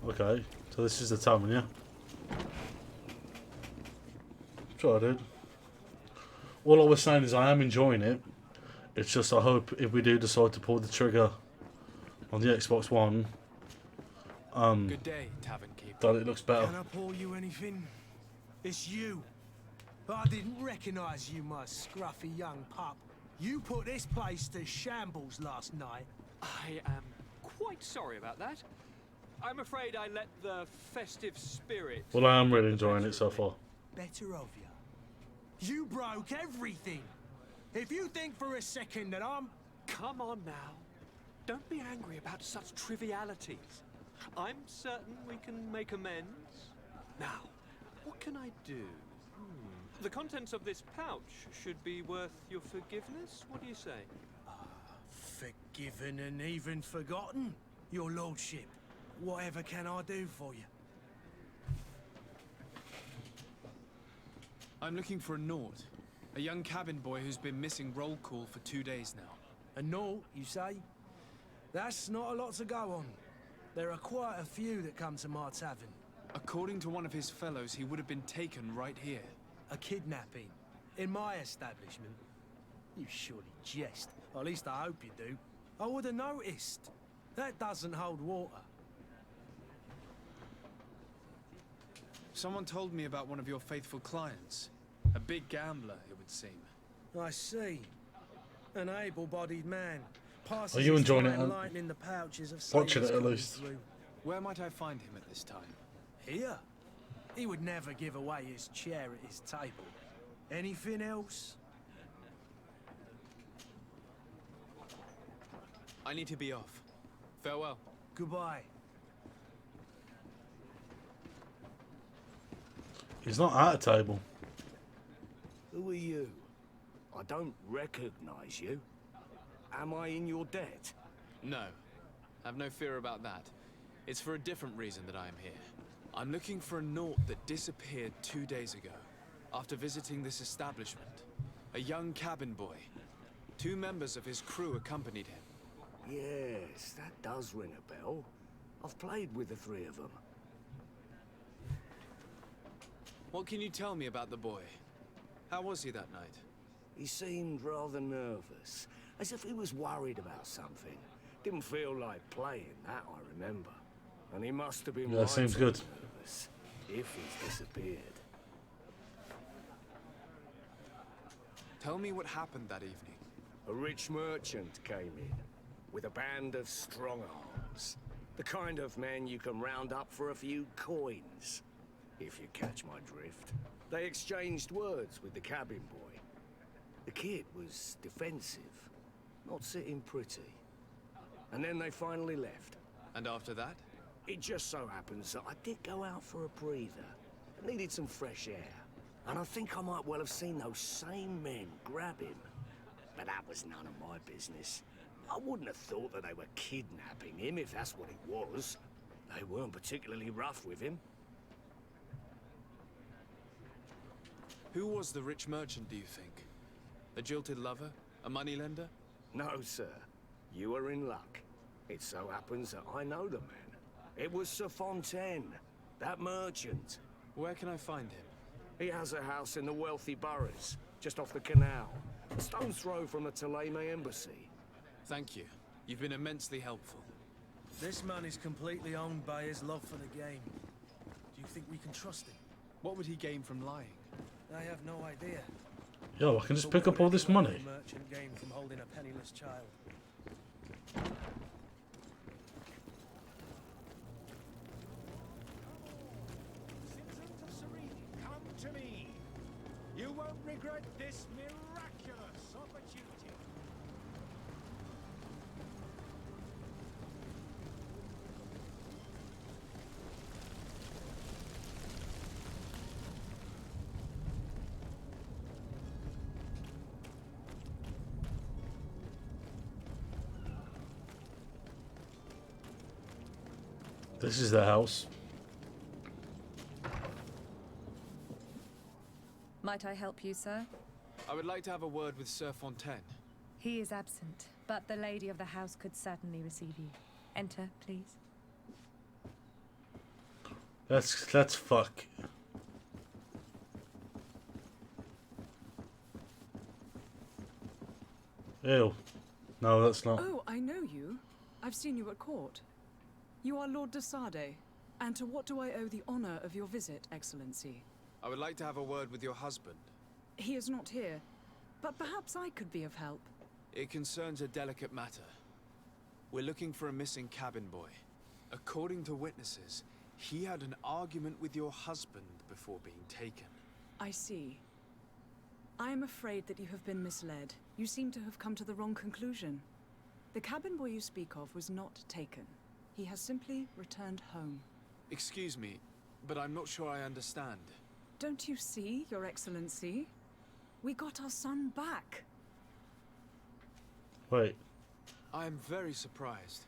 Okay, so this is the tavern, yeah? Sure, dude. All I was saying is I am enjoying it. It's just I hope if we do decide to pull the trigger on the Xbox One, Good day, tavern keeper. that it looks better. Can I pour you anything? It's you. I didn't recognize you, my scruffy young pup. You put this place to shambles last night. I am quite sorry about that. I'm afraid I let the festive spirit... Well, I am really enjoying it so far. Better of you. You broke everything. If you think for a second that I'm... Come on now. Don't be angry about such trivialities. I'm certain we can make amends. Now, what can I do? The contents of this pouch should be worth your forgiveness. What do you say? Forgiven and even forgotten, your lordship. Whatever can I do for you? I'm looking for a Nord, a young cabin boy who's been missing roll call for 2 days now. A Nord, you say? That's not a lot to go on. There are quite a few that come to my tavern. According to one of his fellows, he would have been taken right here. A kidnapping? In my establishment? You surely jest. Or at least I hope you do. I would have noticed. That doesn't hold water. Someone told me about one of your faithful clients. A big gambler, it would seem. I see. An able-bodied man. Are you enjoying it? Lightning the pouches of Watching it sailors at coming least. through. Where might I find him at this time? Here? He would never give away his chair at his table. Anything else? I need to be off. Farewell. Goodbye. He's not at a table. Who are you? I don't recognize you. Am I in your debt? No. Have no fear about that. It's for a different reason that I am here. I'm looking for a Naut that disappeared 2 days ago, after visiting this establishment. A young cabin boy. 2 members of his crew accompanied him. Yes, that does ring a bell. I've played with the 3 of them. What can you tell me about the boy? How was he that night? He seemed rather nervous, as if he was worried about something. Didn't feel like playing, that I remember. And he must have been Yeah, seems good. nervous, if he's disappeared. Tell me what happened that evening. A rich merchant came in, with a band of strong arms. The kind of men you can round up for a few coins, if you catch my drift. They exchanged words with the cabin boy. The kid was defensive, not sitting pretty. And then they finally left. And after that? It just so happens that I did go out for a breather. I needed some fresh air. And I think I might well have seen those same men grab him. But that was none of my business. I wouldn't have thought that they were kidnapping him, if that's what it was. They weren't particularly rough with him. Who was the rich merchant, do you think? A jilted lover? A moneylender? No, sir. You are in luck. It so happens that I know the man. It was Sir Fontaine, that merchant. Where can I find him? He has a house in the wealthy boroughs, just off the canal. A stone's throw from the Thélème embassy. Thank you. You've been immensely helpful. This man is completely owned by his love for the game. Do you think we can trust him? What would he gain from lying? I have no idea. Yo, I can just pick up all this money. The merchant gained from holding a penniless child. Citizens of Serene, come to me. You won't regret this miraculous opportunity. This is the house. Might I help you, sir? I would like to have a word with Sir Fontaine. He is absent, but the lady of the house could certainly receive you. Enter, please. Let's fuck. Ew. No, that's not. Oh, I know you. I've seen you at court. You are Lord de Sade. And to what do I owe the honor of your visit, Excellency? I would like to have a word with your husband. He is not here, but perhaps I could be of help. It concerns a delicate matter. We're looking for a missing cabin boy. According to witnesses, he had an argument with your husband before being taken. I see. I am afraid that you have been misled. You seem to have come to the wrong conclusion. The cabin boy you speak of was not taken. He has simply returned home. Excuse me, but I'm not sure I understand. Don't you see, Your Excellency? We got our son back. Wait. I am very surprised.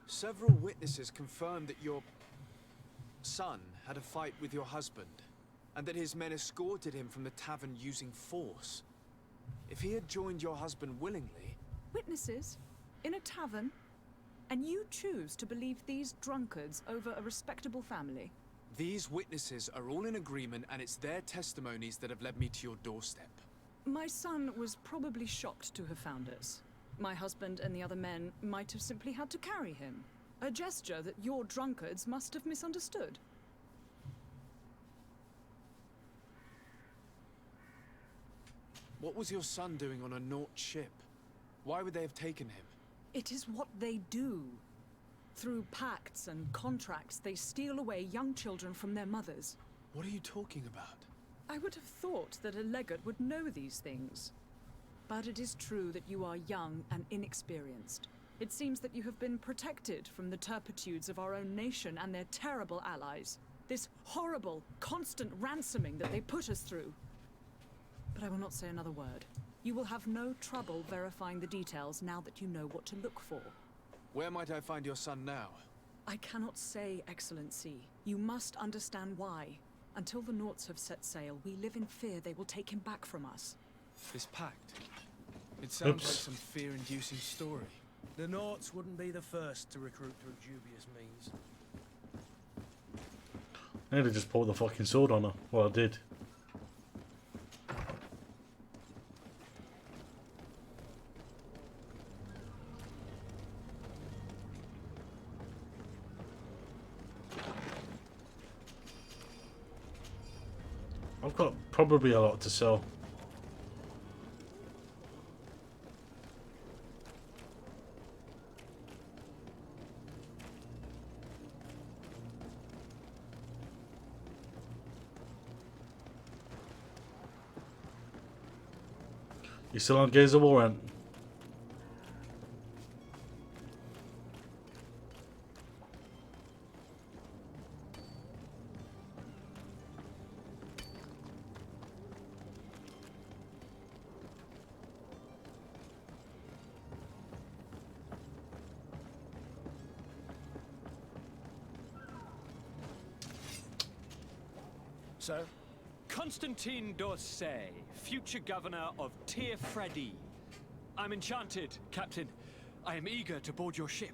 Several witnesses confirmed that your son had a fight with your husband, and that his men escorted him from the tavern using force. If he had joined your husband willingly... Witnesses? In a tavern? And you choose to believe these drunkards over a respectable family? These witnesses are all in agreement, and it's their testimonies that have led me to your doorstep. My son was probably shocked to have found us. My husband and the other men might have simply had to carry him. A gesture that your drunkards must have misunderstood. What was your son doing on a Naut ship? Why would they have taken him? It is what they do. Through pacts and contracts, they steal away young children from their mothers. What are you talking about? I would have thought that a legate would know these things. But it is true that you are young and inexperienced. It seems that you have been protected from the turpitudes of our own nation and their terrible allies. This horrible, constant ransoming that they put us through. But I will not say another word. You will have no trouble verifying the details now that you know what to look for. Where might I find your son now? I cannot say, Excellency. You must understand why. Until the Nauts have set sail, we live in fear they will take him back from us. This pact. It sounds Oops. like some fear-inducing story. The Nauts wouldn't be the first to recruit through dubious means. I need to just pull the fucking sword on her. Well, I did. I've got probably a lot to sell. You still on Gears of War, Ant? So, Constantine d'Orsay, future governor of Tir Freddy. I'm enchanted, Captain. I am eager to board your ship.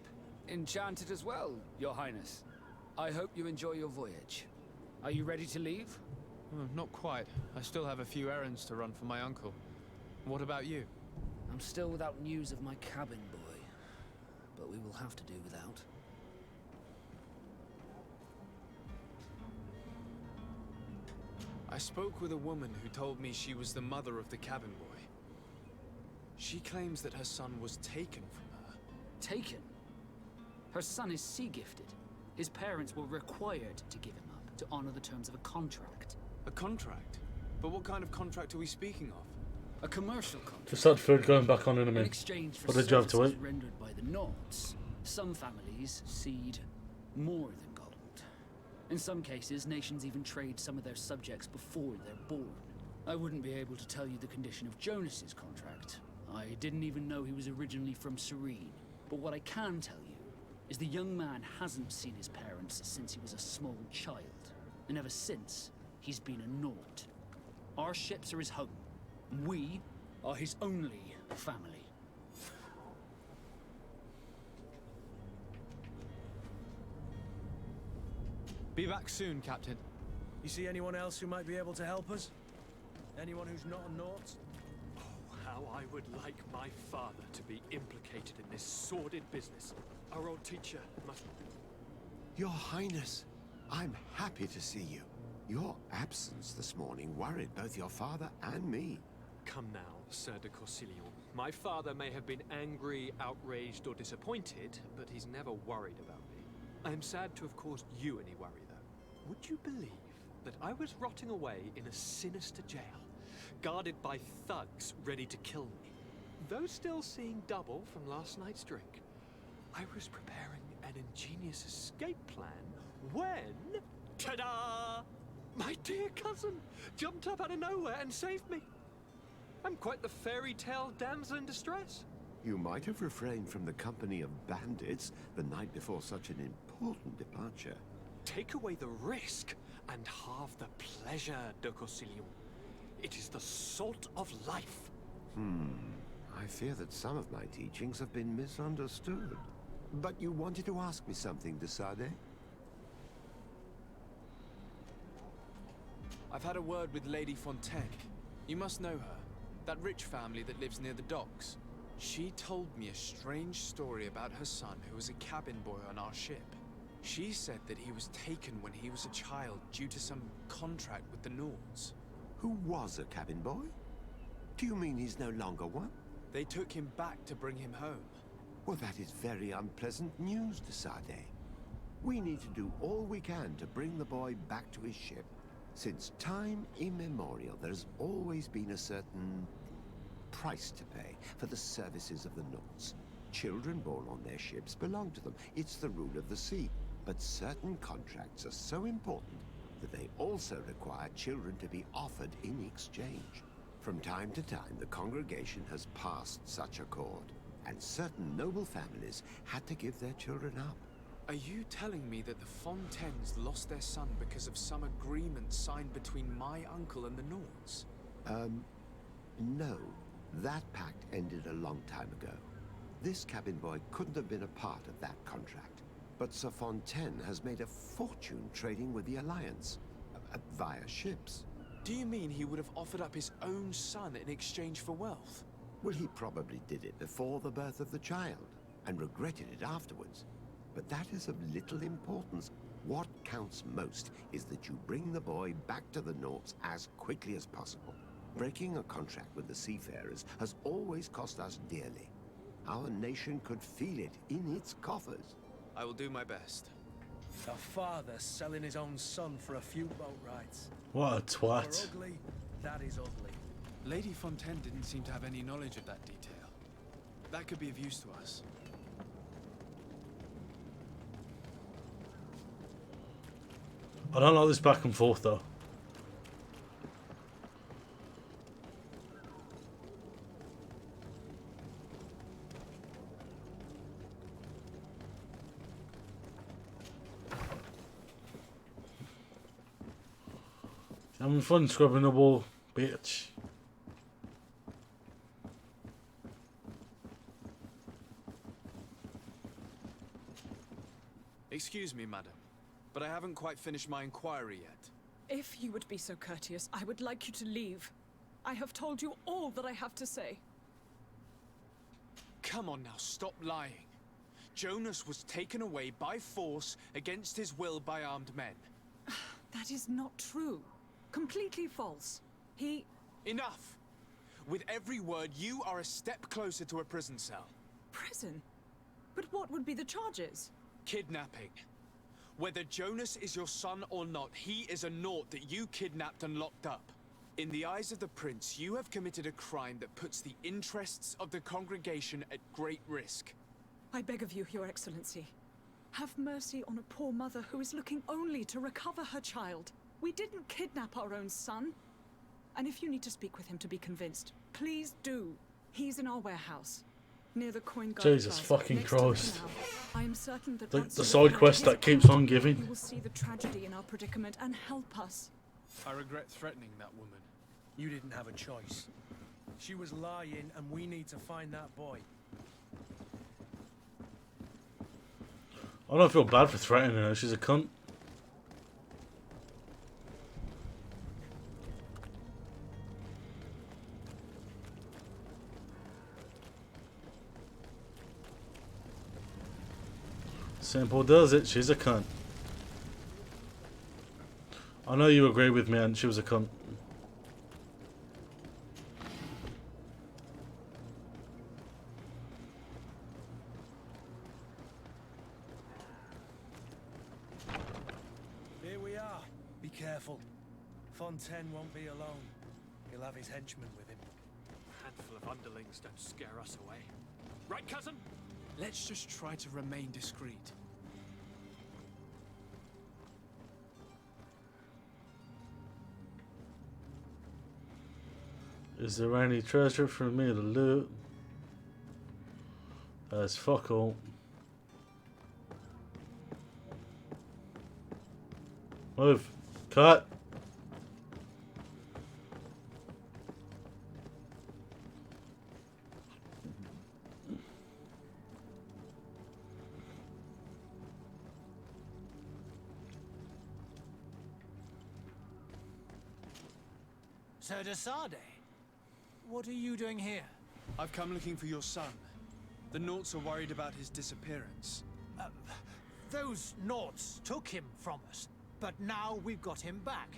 Enchanted as well, Your Highness. I hope you enjoy your voyage. Are you ready to leave? Not quite. I still have a few errands to run for my uncle. What about you? I'm still without news of my cabin boy, but we will have to do without. I spoke with a woman who told me she was the mother of the cabin boy. She claims that her son was taken from her. Taken? Her son is sea-gifted. His parents were required to give him up to honor the terms of a contract. A contract? But what kind of contract are we speaking of? A commercial contract. Just had food going back on in a In minute. exchange for What did you have to services eat? rendered by the Nauts, some families cede more than gold. In some cases, nations even trade some of their subjects before they're born. I wouldn't be able to tell you the condition of Jonas's contract. I didn't even know he was originally from Serene. But what I can tell you is the young man hasn't seen his parents since he was a small child. And ever since, he's been a Naut. Our ships are his home. We are his only family. Be back soon, Captain. You see anyone else who might be able to help us? Anyone who's not a Naut? Oh, how I would like my father to be implicated in this sordid business. Our old teacher must... Your Highness, I'm happy to see you. Your absence this morning worried both your father and me. Come now, Sir de Corsilion. My father may have been angry, outraged, or disappointed, but he's never worried about me. I am sad to have caused you any worry, though. Would you believe that I was rotting away in a sinister jail, guarded by thugs ready to kill me? Though still seeing double from last night's drink, I was preparing an ingenious escape plan when... ta-da! My dear cousin jumped up out of nowhere and saved me. I'm quite the fairy tale damsel in distress. You might have refrained from the company of bandits the night before such an important departure. Take away the risk and halve the pleasure, de Corsilion. It is the salt of life. I fear that some of my teachings have been misunderstood. But you wanted to ask me something, de Sade? I've had a word with Lady Fontaine. You must know her. That rich family that lives near the docks. She told me a strange story about her son who was a cabin boy on our ship. She said that he was taken when he was a child due to some contract with the Nauts. Who was a cabin boy? Do you mean he's no longer one? They took him back to bring him home. Well, that is very unpleasant news, de Sade. We need to do all we can to bring the boy back to his ship. Since time immemorial, there's always been a certain price to pay for the services of the Nauts. Children born on their ships belong to them. It's the rule of the sea. But certain contracts are so important that they also require children to be offered in exchange. From time to time, the congregation has passed such accord, and certain noble families had to give their children up. Are you telling me that the Fontaines lost their son because of some agreement signed between my uncle and the Nauts? No. That pact ended a long time ago. This cabin boy couldn't have been a part of that contract. But Sir Fontaine has made a fortune trading with the Alliance, via ships. Do you mean he would have offered up his own son in exchange for wealth? Well, he probably did it before the birth of the child, and regretted it afterwards. But that is of little importance. What counts most is that you bring the boy back to the Nauts as quickly as possible. Breaking a contract with the seafarers has always cost us dearly. Our nation could feel it in its coffers. I will do my best. A father selling his own son for a few boat rides. What a twat. For ugly, that is ugly. Lady Fontaine didn't seem to have any knowledge of that detail. That could be of use to us. I don't like this back and forth though. Having fun scrubbing the wall, bitch. Excuse me, madam, but I haven't quite finished my inquiry yet. If you would be so courteous, I would like you to leave. I have told you all that I have to say. Come on now, stop lying. Jonas was taken away by force against his will by armed men. That is not true. Completely false. He... Enough! With every word, you are a step closer to a prison cell. Prison? But what would be the charges? Kidnapping. Whether Jonas is your son or not, he is a Naut that you kidnapped and locked up. In the eyes of the Prince, you have committed a crime that puts the interests of the congregation at great risk. I beg of you, Your Excellency. Have mercy on a poor mother who is looking only to recover her child. We didn't kidnap our own son. And if you need to speak with him to be convinced, please do. He's in our warehouse, near the coin guard Jesus plaza, fucking next to the Christ. canal. I am certain that The once you side find quest his that keeps on body, giving. You will see the tragedy in our predicament and help us. I regret threatening that woman. You didn't have a choice. She was lying, and we need to find that boy. I don't feel bad for threatening her, she's a cunt. Simple does it, she's a cunt. I know you agree with me, and she was a cunt. Here we are. Be careful. Fontaine won't be alone. He'll have his henchmen with him. A handful of underlings don't scare us away. Right, cousin? Let's just try to remain discreet. Is there any treasure for me to loot? That's fuck all. Move. Cut. Sir de Sade, what are you doing here? I've come looking for your son. The Nauts are worried about his disappearance. Those Nauts took him from us, but now we've got him back,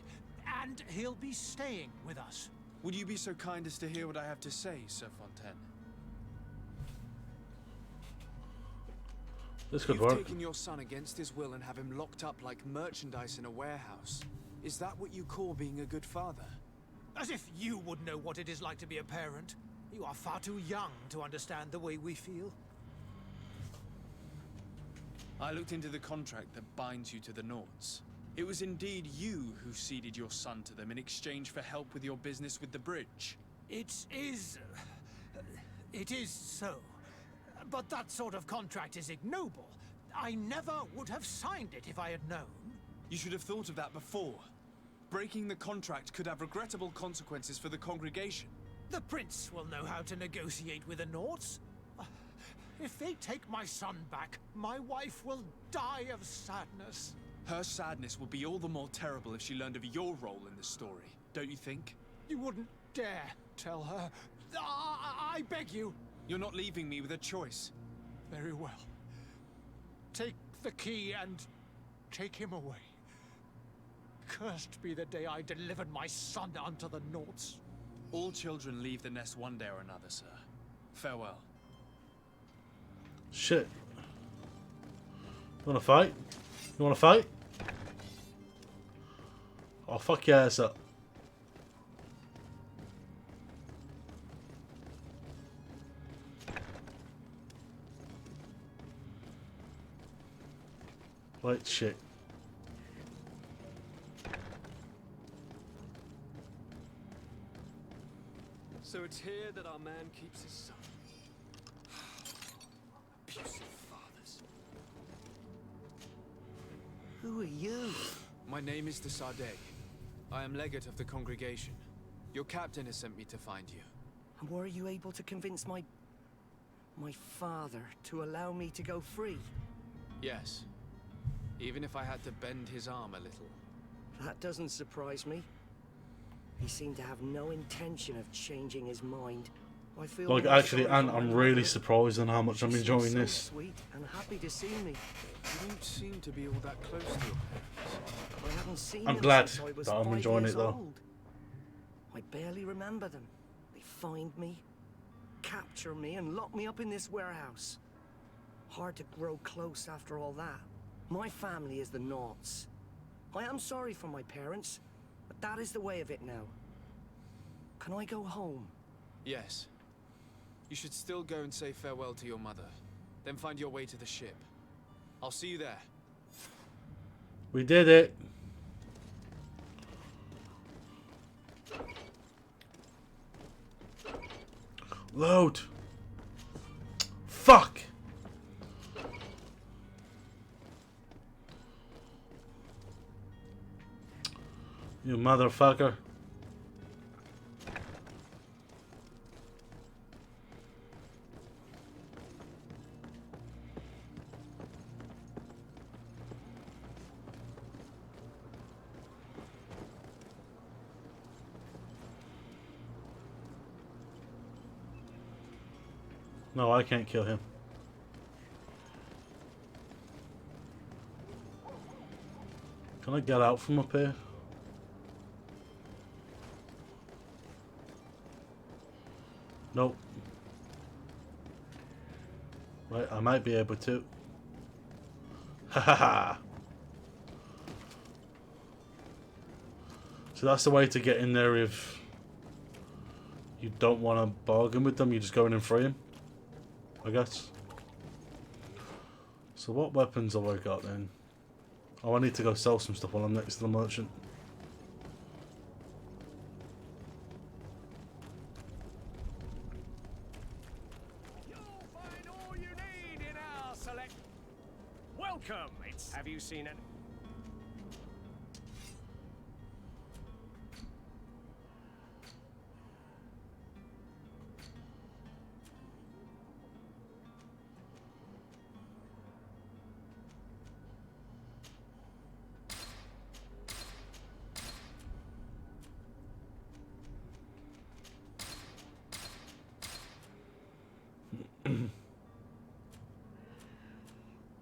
and he'll be staying with us. Would you be so kind as to hear what I have to say, Sir Fontaine? This could You've work. taken your son against his will and have him locked up like merchandise in a warehouse. Is that what you call being a good father? As if you would know what it is like to be a parent. You are far too young to understand the way we feel. I looked into the contract that binds you to the Nords. It was indeed you who ceded your son to them in exchange for help with your business with the bridge. It is so. But that sort of contract is ignoble. I never would have signed it if I had known. You should have thought of that before. Breaking the contract could have regrettable consequences for the congregation. The prince will know how to negotiate with the Nords. If they take my son back, my wife will die of sadness. Her sadness would be all the more terrible if she learned of your role in the story, don't you think? You wouldn't dare tell her. I beg you. You're not leaving me with a choice. Very well. Take the key and take him away. Cursed be the day I delivered my son unto the Nords. All children leave the nest one day or another, sir. Farewell. Shit. You wanna fight? You wanna fight? Oh, fuck your ass up. Right, shit. So it's here that our man keeps his son. Abusive fathers. Who are you? My name is de Sardet. I am legate of the congregation. Your captain has sent me to find you. And were you able to convince my father to allow me to go free? Yes. Even if I had to bend his arm a little. That doesn't surprise me. He seemed to have no intention of changing his mind. I feel Like, more actually, sorry and for I'm my really mother. surprised on how much I'm She enjoying seemed so this. sweet and happy to see me. You don't seem to be all that close to your parents. I haven't seen I'm them glad since I was that I'm 5 enjoying years it, though. old. I barely remember them. They find me, capture me, and lock me up in this warehouse. Hard to grow close after all that. My family is the Nords. I am sorry for my parents, but that is the way of it now. Can I go home? Yes. You should still go and say farewell to your mother. Then find your way to the ship. I'll see you there. We did it. Load. Fuck. You motherfucker. No, I can't kill him. Can I get out from up here? Nope. Right, I might be able to. Ha ha ha! So that's the way to get in there if you don't want to bargain with them, you just go in and free them, I guess. So what weapons have I got then? Oh, I need to go sell some stuff while I'm next to the merchant. Welcome! Have you seen it?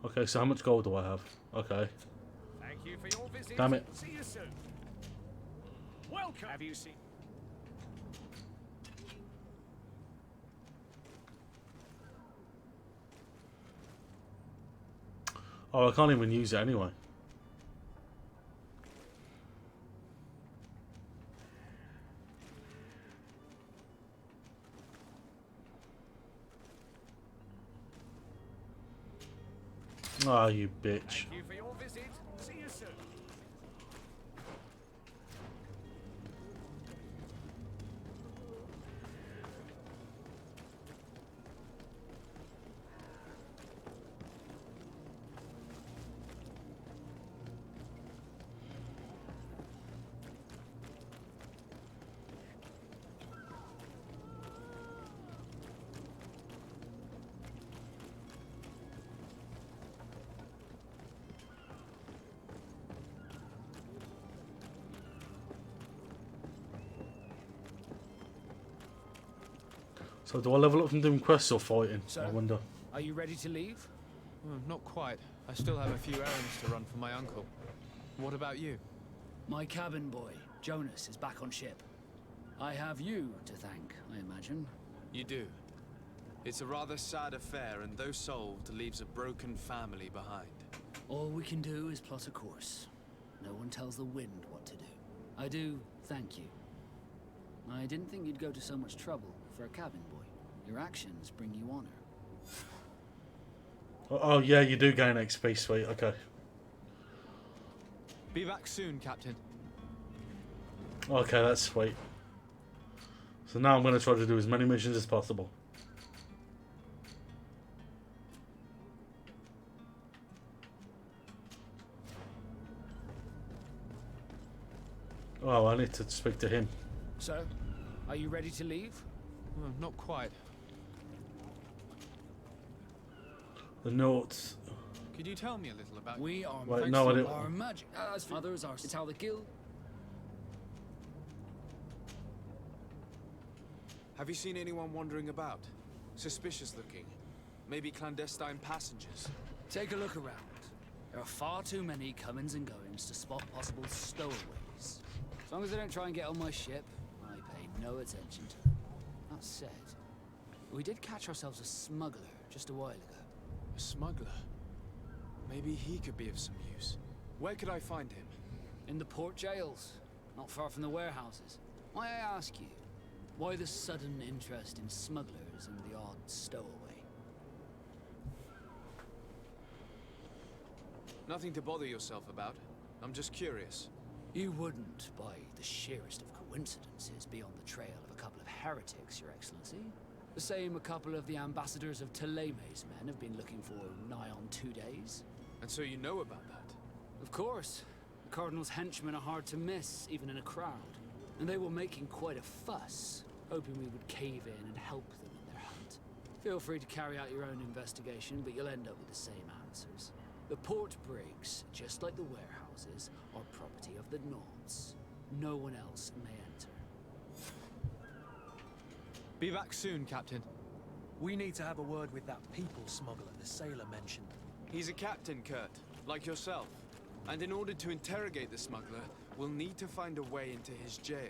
Okay, so how much gold do I have? Okay. Thank you for your visit. Damn it. See you soon. Welcome. Have you seen? Oh, I can't even use it anyway. Ah, you bitch. Thank you for your visit. See you soon. So do I level up from doing quests or fighting? So, I wonder. are you ready to leave? Not quite. I still have a few errands to run for my uncle. What about you? My cabin boy, Jonas, is back on ship. I have you to thank, I imagine. You do. It's a rather sad affair, and though solved, leaves a broken family behind. All we can do is plot a course. No one tells the wind what to do. I do thank you. I didn't think you'd go to so much trouble for a cabin boy. Your actions bring you honor. Oh yeah, you do gain XP, sweet, okay. Be back soon, Captain. Okay, that's sweet. So now I'm going to try to do as many missions as possible. Oh, I need to speak to him. So, are you ready to leave? Not quite. The notes. Could you tell me a little about... We are Wait, no, I didn't. our magic. As for others, it's how the guild... Have you seen anyone wandering about? Suspicious looking? Maybe clandestine passengers? Take a look around. There are far too many comings and goings to spot possible stowaways. As long as they don't try and get on my ship, I pay no attention to them. That said, we did catch ourselves a smuggler just a while ago. A smuggler? Maybe he could be of some use. Where could I find him? In the port jails, not far from the warehouses. May I ask you, why the sudden interest in smugglers and the odd stowaway? Nothing to bother yourself about. I'm just curious. You wouldn't, by the sheerest of coincidences, be on the trail of a couple of heretics, Your Excellency. The same a couple of the ambassadors of Teleme's men have been looking for nigh on 2 days. And so you know about that? Of course. The Cardinal's henchmen are hard to miss, even in a crowd. And they were making quite a fuss, hoping we would cave in and help them in their hunt. Feel free to carry out your own investigation, but you'll end up with the same answers. The port brigs, just like the warehouses, are property of the Nords. No one else may enter. Be back soon, Captain. We need to have a word with that people smuggler the sailor mentioned. He's a captain, Kurt, like yourself. And in order to interrogate the smuggler, we'll need to find a way into his jail.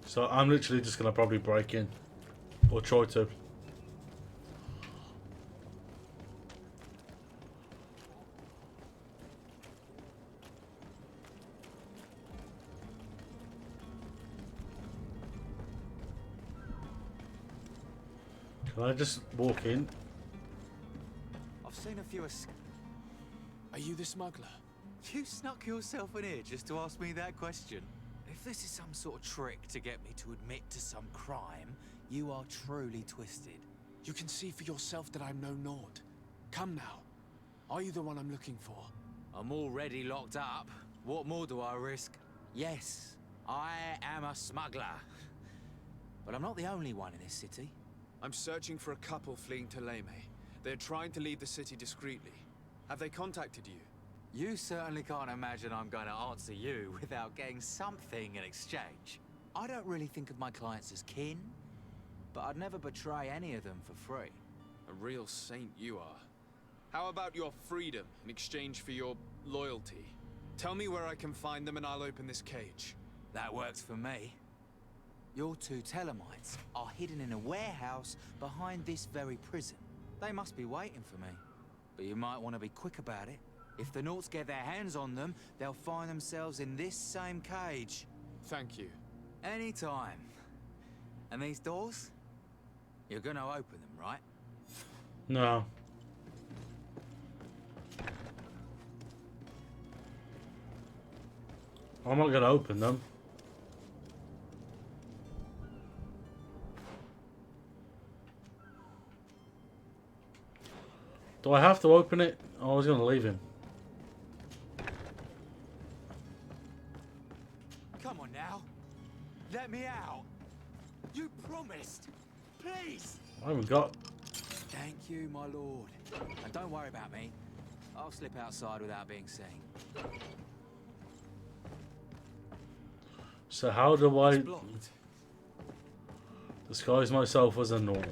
So I'm literally just going to probably break in. Or try to. Can I just walk in? I've seen a few Are you the smuggler? You snuck yourself in here just to ask me that question? If this is some sort of trick to get me to admit to some crime, you are truly twisted. You can see for yourself that I'm no Nord. Come now. Are you the one I'm looking for? I'm already locked up. What more do I risk? Yes, I am a smuggler. But I'm not the only one in this city. I'm searching for a couple fleeing to Leme. They're trying to leave the city discreetly. Have they contacted you? You certainly can't imagine I'm going to answer you without getting something in exchange. I don't really think of my clients as kin, but I'd never betray any of them for free. A real saint you are. How about your freedom in exchange for your loyalty? Tell me where I can find them and I'll open this cage. That works for me. Your two Telemites are hidden in a warehouse behind this very prison. They must be waiting for me. but you might want to be quick about it. If the Nauts get their hands on them, they'll find themselves in this same cage. Thank you. Anytime. And these doors? You're gonna open them, right? No. I'm not gonna open them. Do I have to open it? I was gonna leave him. Come on now. Let me out. You promised. Please. I haven't got. Thank you, my lord. And don't worry about me. I'll slip outside without being seen. So how do I It's blocked. disguise myself as a Naut?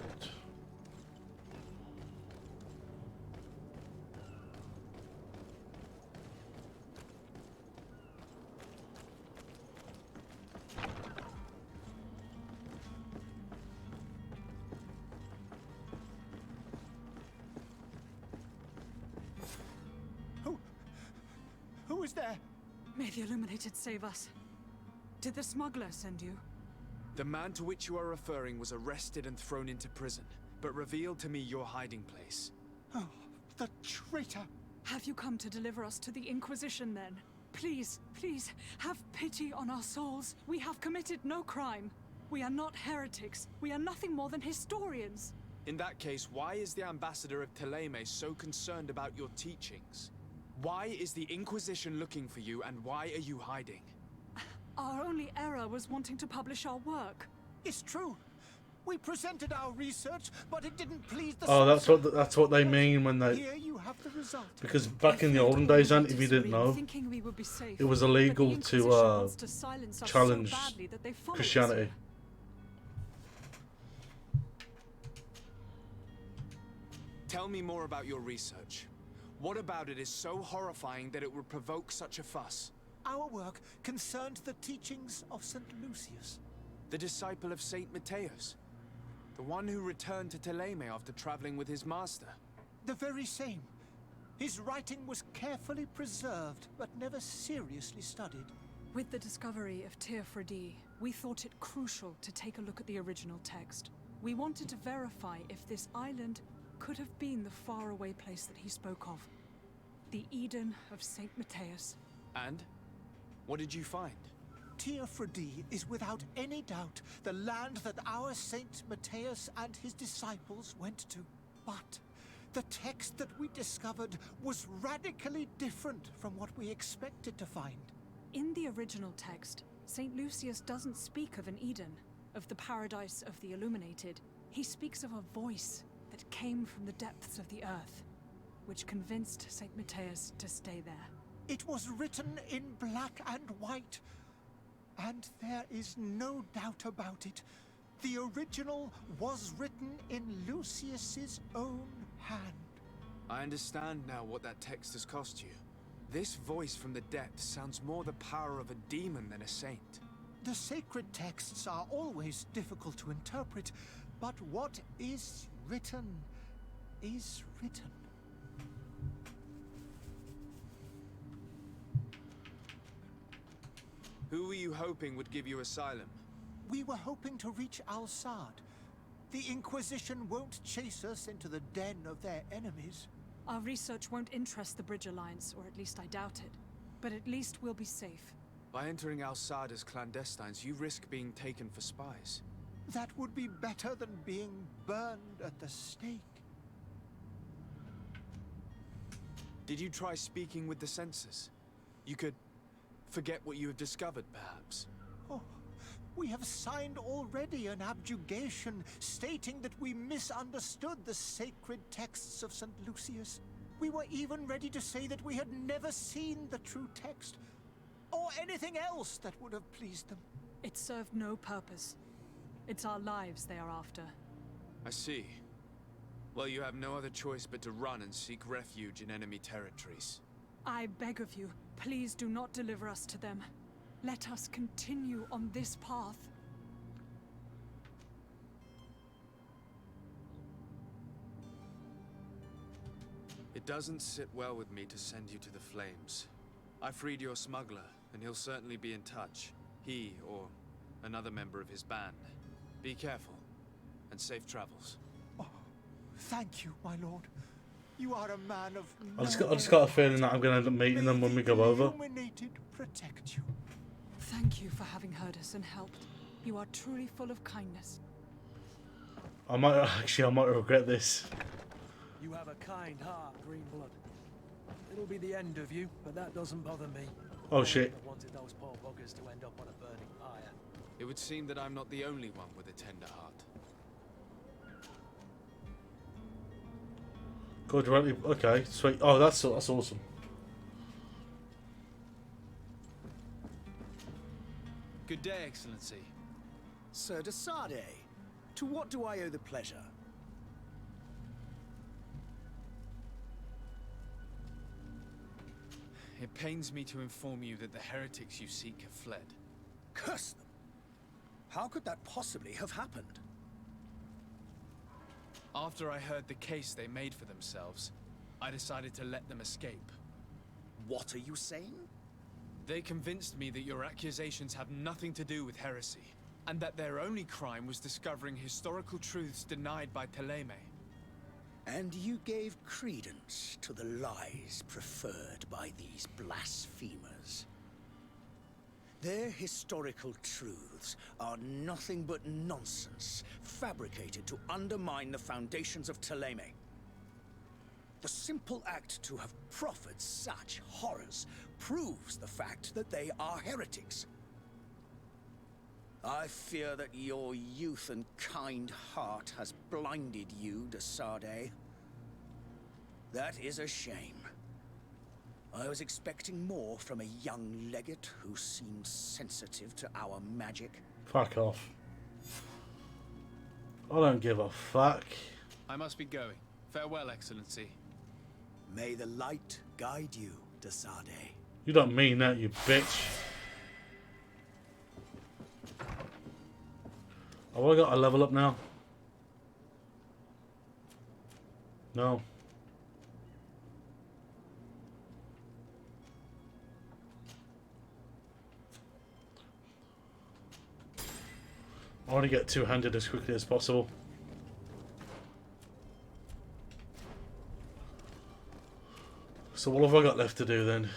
Who is there? May the Illuminated save us. Did the smuggler send you? The man to which you are referring was arrested and thrown into prison, but revealed to me your hiding place. Oh, the traitor! Have you come to deliver us to the Inquisition then? Please, please, have pity on our souls. We have committed no crime. We are not heretics. We are nothing more than historians. In that case, why is the ambassador of Teleme so concerned about your teachings? Why is the Inquisition looking for you, and why are you hiding? Our only error was wanting to publish our work. It's true. We presented our research, but it didn't please the Oh, censor. that's what they mean when they. Here you have the result. Because back in the olden days, and if you didn't know, Thinking we would be safe, it was but the illegal Inquisition to wants to silence us so challenge badly that they follow us. Christianity. Tell me more about your research. What about it is so horrifying that it would provoke such a fuss? Our work concerned the teachings of St. Lucius. The disciple of Saint Matthias? The one who returned to Teleme after traveling with his master? The very same. His writing was carefully preserved, but never seriously studied. With the discovery of Teofredi, we thought it crucial to take a look at the original text. We wanted to verify if this island could have been the faraway place that he spoke of. The Eden of Saint Matthias. And? What did you find? Teofredi is without any doubt the land that our Saint Matthias and his disciples went to. But the text that we discovered was radically different from what we expected to find. In the original text, Saint Lucius doesn't speak of an Eden, of the paradise of the Illuminated. He speaks of a voice that came from the depths of the earth, which convinced Saint Matthias to stay there. It was written in black and white, and there is no doubt about it. The original was written in Lucius's own hand. I understand now what that text has cost you. This voice from the depths sounds more the power of a demon than a saint. The sacred texts are always difficult to interpret, but what is written is written. Who were you hoping would give you asylum? We were hoping to reach Al-Sad. The Inquisition won't chase us into the den of their enemies. Our research won't interest the Bridge Alliance, or at least I doubt it. But at least we'll be safe. By entering Al-Sad as clandestines, you risk being taken for spies. That would be better than being burned at the stake. Did you try speaking with the censors? You could forget what you have discovered, perhaps. Oh, we have signed already an abjugation stating that we misunderstood the sacred texts of St. Lucius. We were even ready to say that we had never seen the true text, or anything else that would have pleased them. It served no purpose. It's our lives they are after. I see. Well, you have no other choice but to run and seek refuge in enemy territories. I beg of you, please do not deliver us to them. Let us continue on this path. It It doesn't sit well with me to send you to the flames. I freed your smuggler, and he'll certainly be in touch. He or another member of his band. Be careful, and safe travels. Oh, thank you, my lord. You are a man of I just got a feeling that I'm going to end up meeting them when we go over. illuminated protect you. Thank you for having heard us and helped. You are truly full of kindness. I might regret this. You have a kind heart, Greenblood. It'll be the end of you, but that doesn't bother me. Oh shit. I wanted those poor buggers to end up on a burning pyre. It would seem that I'm not the only one with a tender heart. Go directly. Okay, sweet. Oh, that's awesome. Good day, Excellency. Sir de Sardet, to what do I owe the pleasure? It pains me to inform you that the heretics you seek have fled. Curse them! How could that possibly have happened? After I heard the case they made for themselves, I decided to let them escape. What are you saying? They convinced me that your accusations have nothing to do with heresy, and that their only crime was discovering historical truths denied by Ptolemy. And you gave credence to the lies preferred by these blasphemers. Their historical truths are nothing but nonsense, fabricated to undermine the foundations of Ptolemy. The simple act to have proffered such horrors proves the fact that they are heretics. I fear that your youth and kind heart has blinded you, de Sardet. That is a shame. I was expecting more from a young legate who seemed sensitive to our magic. Fuck off. I don't give a fuck. I must be going. Farewell, Excellency. May the light guide you, de Sardet. You don't mean that, you bitch. Have I got a level up now? No. I want to get two-handed as quickly as possible. So what have I got left to do then?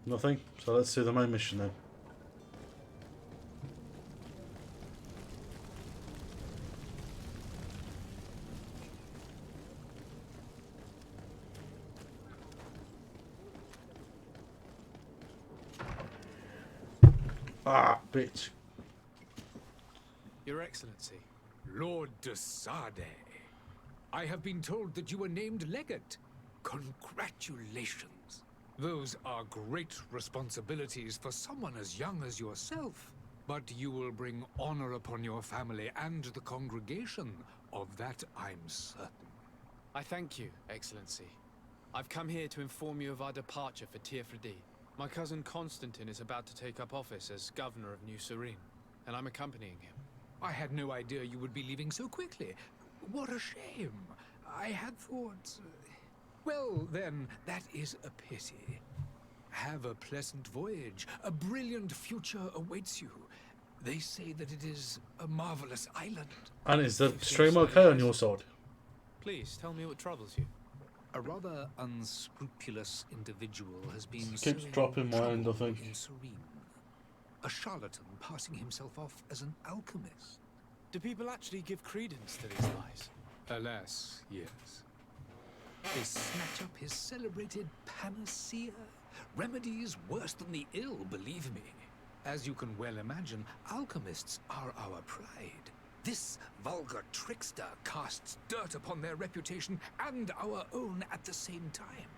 Nothing? So let's do the main mission then. Ah, bitch. Your Excellency. Lord de Sardet, I have been told that you were named legate. Congratulations. Those are great responsibilities for someone as young as yourself. But you will bring honor upon your family and the congregation. Of that I'm certain. I thank you, Excellency. I've come here to inform you of our departure for Tirfredi. My cousin Constantine is about to take up office as governor of New Serene, and I'm accompanying him. I had no idea you would be leaving so quickly. What a shame. I had thought... Well, then, that is a pity. Have a pleasant voyage. A brilliant future awaits you. They say that it is a marvelous island. And is the stream okay on your side? Please, tell me what troubles you. A rather unscrupulous individual has been Keeps dropping my end, I think. in Serene. A charlatan passing himself off as an alchemist. Do people actually give credence to these lies? Alas, yes. They snatch up his celebrated panacea. Remedies worse than the ill, believe me. As you can well imagine, alchemists are our pride. This vulgar trickster casts dirt upon their reputation and our own at the same time.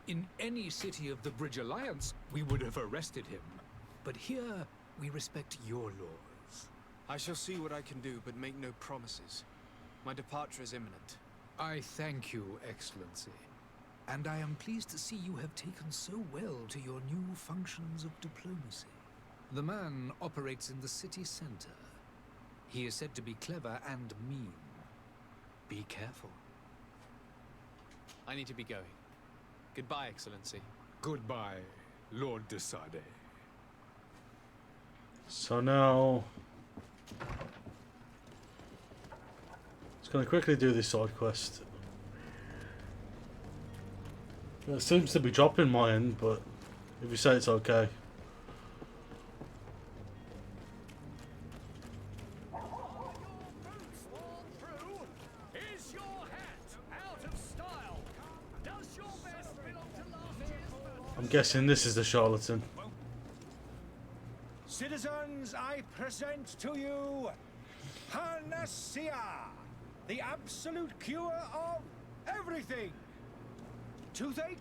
In any city of the Bridge Alliance, we would have arrested him. But here, we respect your laws. I shall see what I can do, but make no promises. My departure is imminent. I thank you, Excellency. And I am pleased to see you have taken so well to your new functions of diplomacy. The man operates in the city center. He is said to be clever and mean. Be careful. I need to be going. Goodbye, Excellency. Goodbye, Lord de Sade. So now, just gonna quickly do this side quest. It seems to be dropping my end, but if you say it's okay. I'm guessing this is the charlatan. Citizens, I present to you Panacea, the absolute cure of everything. Toothache,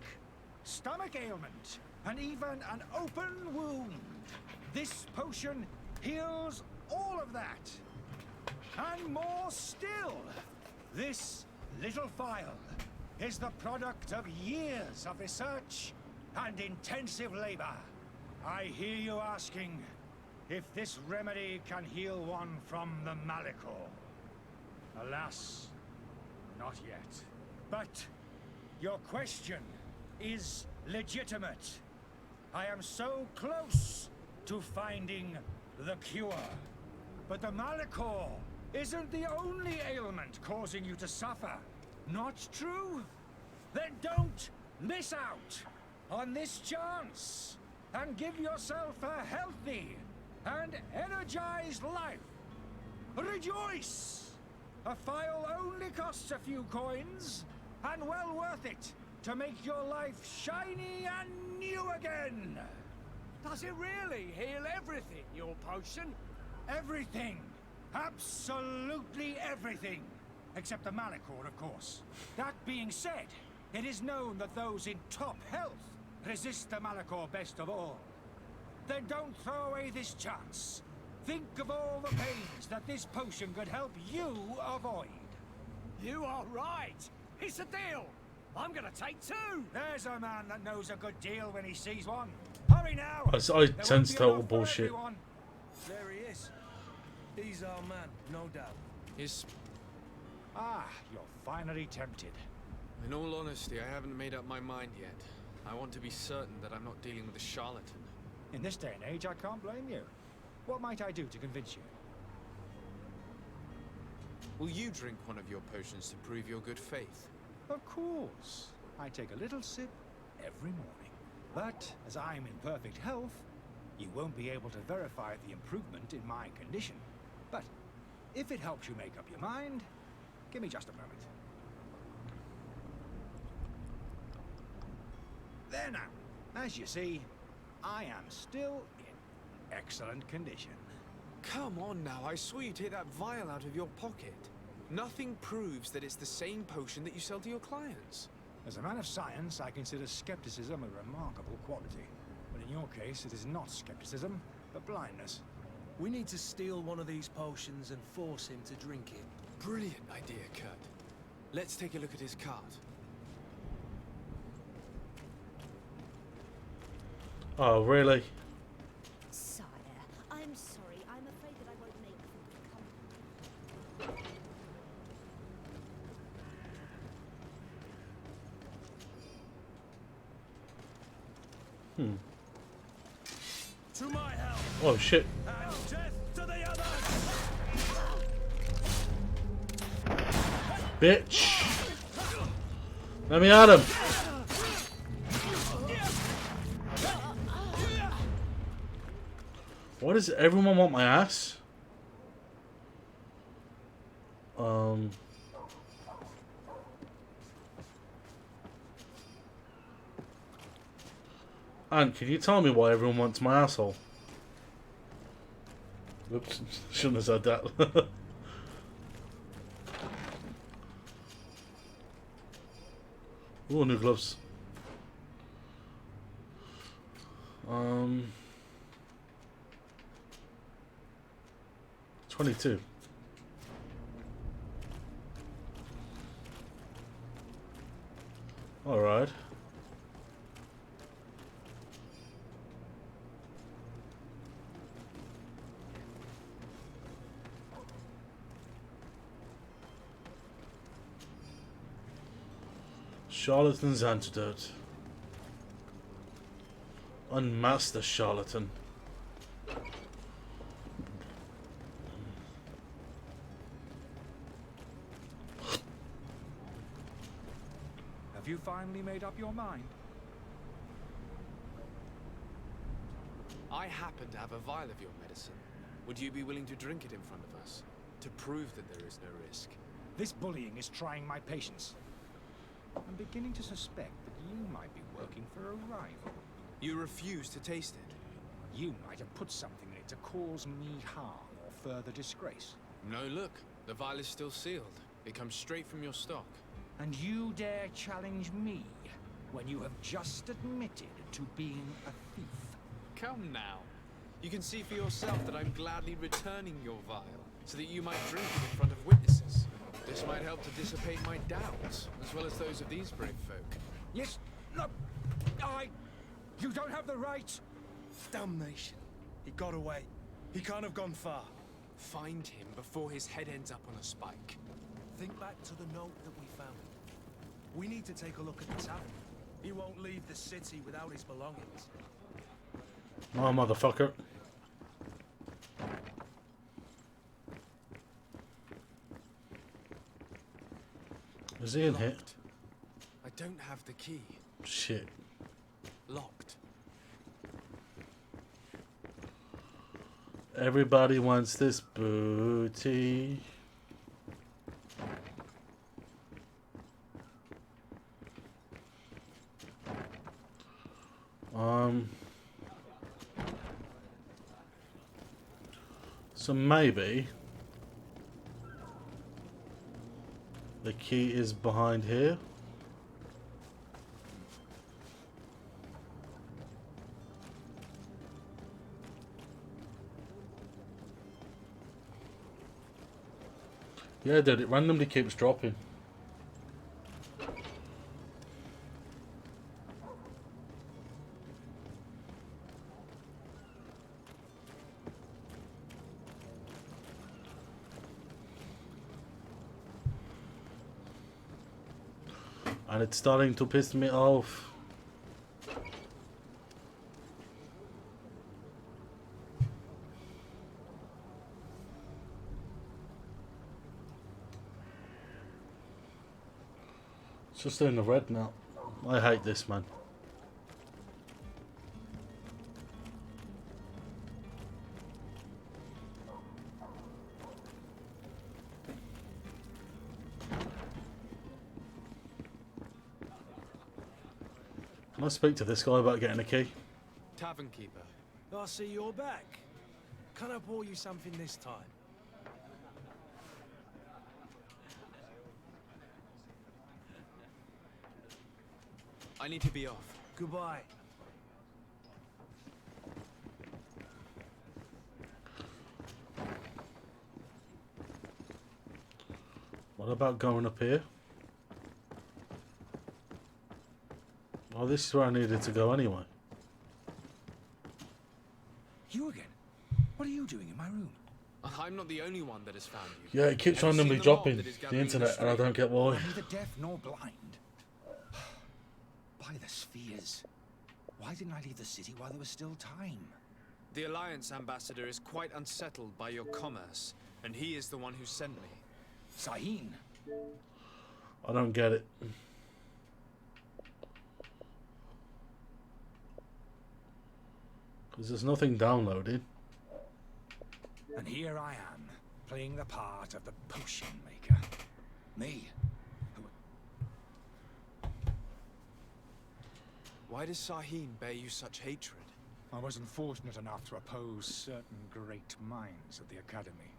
stomach ailment, and even an open wound. This potion heals all of that. And more still, this little vial is the product of years of research and intensive labor. I hear you asking if this remedy can heal one from the Malachor. Alas, not yet. But your question is legitimate. I am so close to finding the cure. But the Malachor isn't the only ailment causing you to suffer. Not true? Then don't miss out on this chance and give yourself a healthy and energized life. Rejoice! A file only costs a few coins, and well worth it to make your life shiny and new again. Does it really heal everything, your potion? Everything. Absolutely everything. Except the Malachor, of course. That being said, it is known that those in top health resist the Malachor best of all. Then don't throw away this chance. Think of all the pains that this potion could help you avoid. You are right. It's a deal. I'm gonna take two. There's a man that knows a good deal when he sees one. Hurry now. I sense total bullshit. There he is. He's our man, no doubt. Ah, you're finally tempted. In all honesty, I haven't made up my mind yet. I want to be certain that I'm not dealing with a charlatan. In this day and age, I can't blame you. What might I do to convince you? Will you drink one of your potions to prove your good faith? Of course. I take a little sip every morning. But as I'm in perfect health, you won't be able to verify the improvement in my condition. But if it helps you make up your mind, give me just a moment. There now. As you see, I am still in excellent condition. Come on now, I swear you take that vial out of your pocket. Nothing proves that it's the same potion that you sell to your clients. As a man of science, I consider skepticism a remarkable quality. But in your case, it is not skepticism, but blindness. We need to steal one of these potions and force him to drink it. Brilliant idea, Kurt. Let's take a look at his cart. Oh, really? Sire, I'm sorry. I'm afraid that I won't make for good company. To my help. Oh shit. And death to the others. Bitch. Let me at him. Why does everyone want my ass? Ant, can you tell me why everyone wants my asshole? Oops, shouldn't have said that. Ooh, new gloves. 22. All right. Charlatan's antidote. Unmask the charlatan. Have you finally made up your mind? I happen to have a vial of your medicine. Would you be willing to drink it in front of us? To prove that there is no risk? This bullying is trying my patience. I'm beginning to suspect that you might be working for a rival. You refuse to taste it. You might have put something in it to cause me harm or further disgrace. No, look. The vial is still sealed. It comes straight from your stock. And you dare challenge me when you have just admitted to being a thief? Come now. You can see for yourself that I'm gladly returning your vial, so that you might drink it in front of witnesses. This might help to dissipate my doubts, as well as those of these brave folk. Yes, no, you don't have the right. Damnation. He got away. He can't have gone far. Find him before his head ends up on a spike. Think back to the note that we found. We need to take a look at the tavern. He won't leave the city without his belongings. Oh, motherfucker. Is he in here? I don't have the key. Shit. Locked. Everybody wants this booty. So maybe the key is behind here. Yeah, dude, it randomly keeps dropping. And it's starting to piss me off. It's just in the red now. I hate this, man. Can I speak to this guy about getting a key? Tavern keeper. I see you're back. Can I pour you something this time? I need to be off. Goodbye. What about going up here? Oh, this is where I needed to go anyway. You again? What are you doing in my room? I'm not the only one that has found you. Yeah, it keeps randomly dropping the internet, and I don't get why. I'm neither deaf nor blind. By the spheres. Why didn't I leave the city while there was still time? The Alliance ambassador is quite unsettled by your commerce, and he is the one who sent me. Sahin? I don't get it. Because there's nothing downloaded. And here I am, playing the part of the potion maker. Me? Why does Sahin bear you such hatred? I wasn't fortunate enough to oppose certain great minds of the Academy.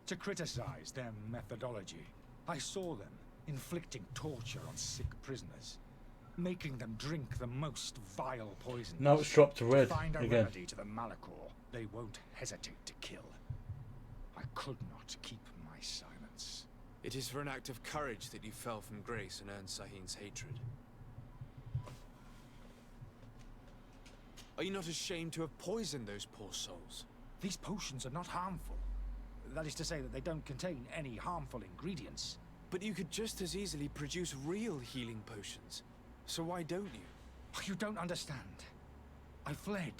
To criticize their methodology. I saw them inflicting torture on sick prisoners. Making them drink the most vile poisons. Now it's dropped to red to find a again. remedy to the Malachor they won't hesitate to kill. I could not keep my silence. It is for an act of courage that you fell from grace and earned Sahin's hatred. Are you not ashamed to have poisoned those poor souls? These potions are not harmful. That is to say that they don't contain any harmful ingredients. But you could just as easily produce real healing potions. So why don't you? You don't understand. I fled,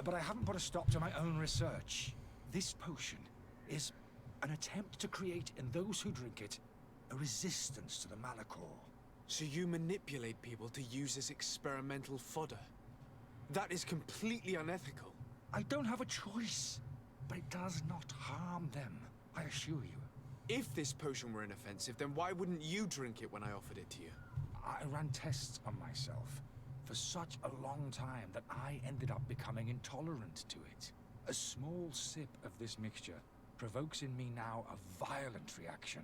but I haven't put a stop to my own research. This potion is an attempt to create in those who drink it a resistance to the Malachor. So you manipulate people to use as experimental fodder? That is completely unethical. I don't have a choice, but it does not harm them, I assure you. If this potion were inoffensive, then why wouldn't you drink it when I offered it to you? I ran tests on myself for such a long time that I ended up becoming intolerant to it. A small sip of this mixture provokes in me now a violent reaction.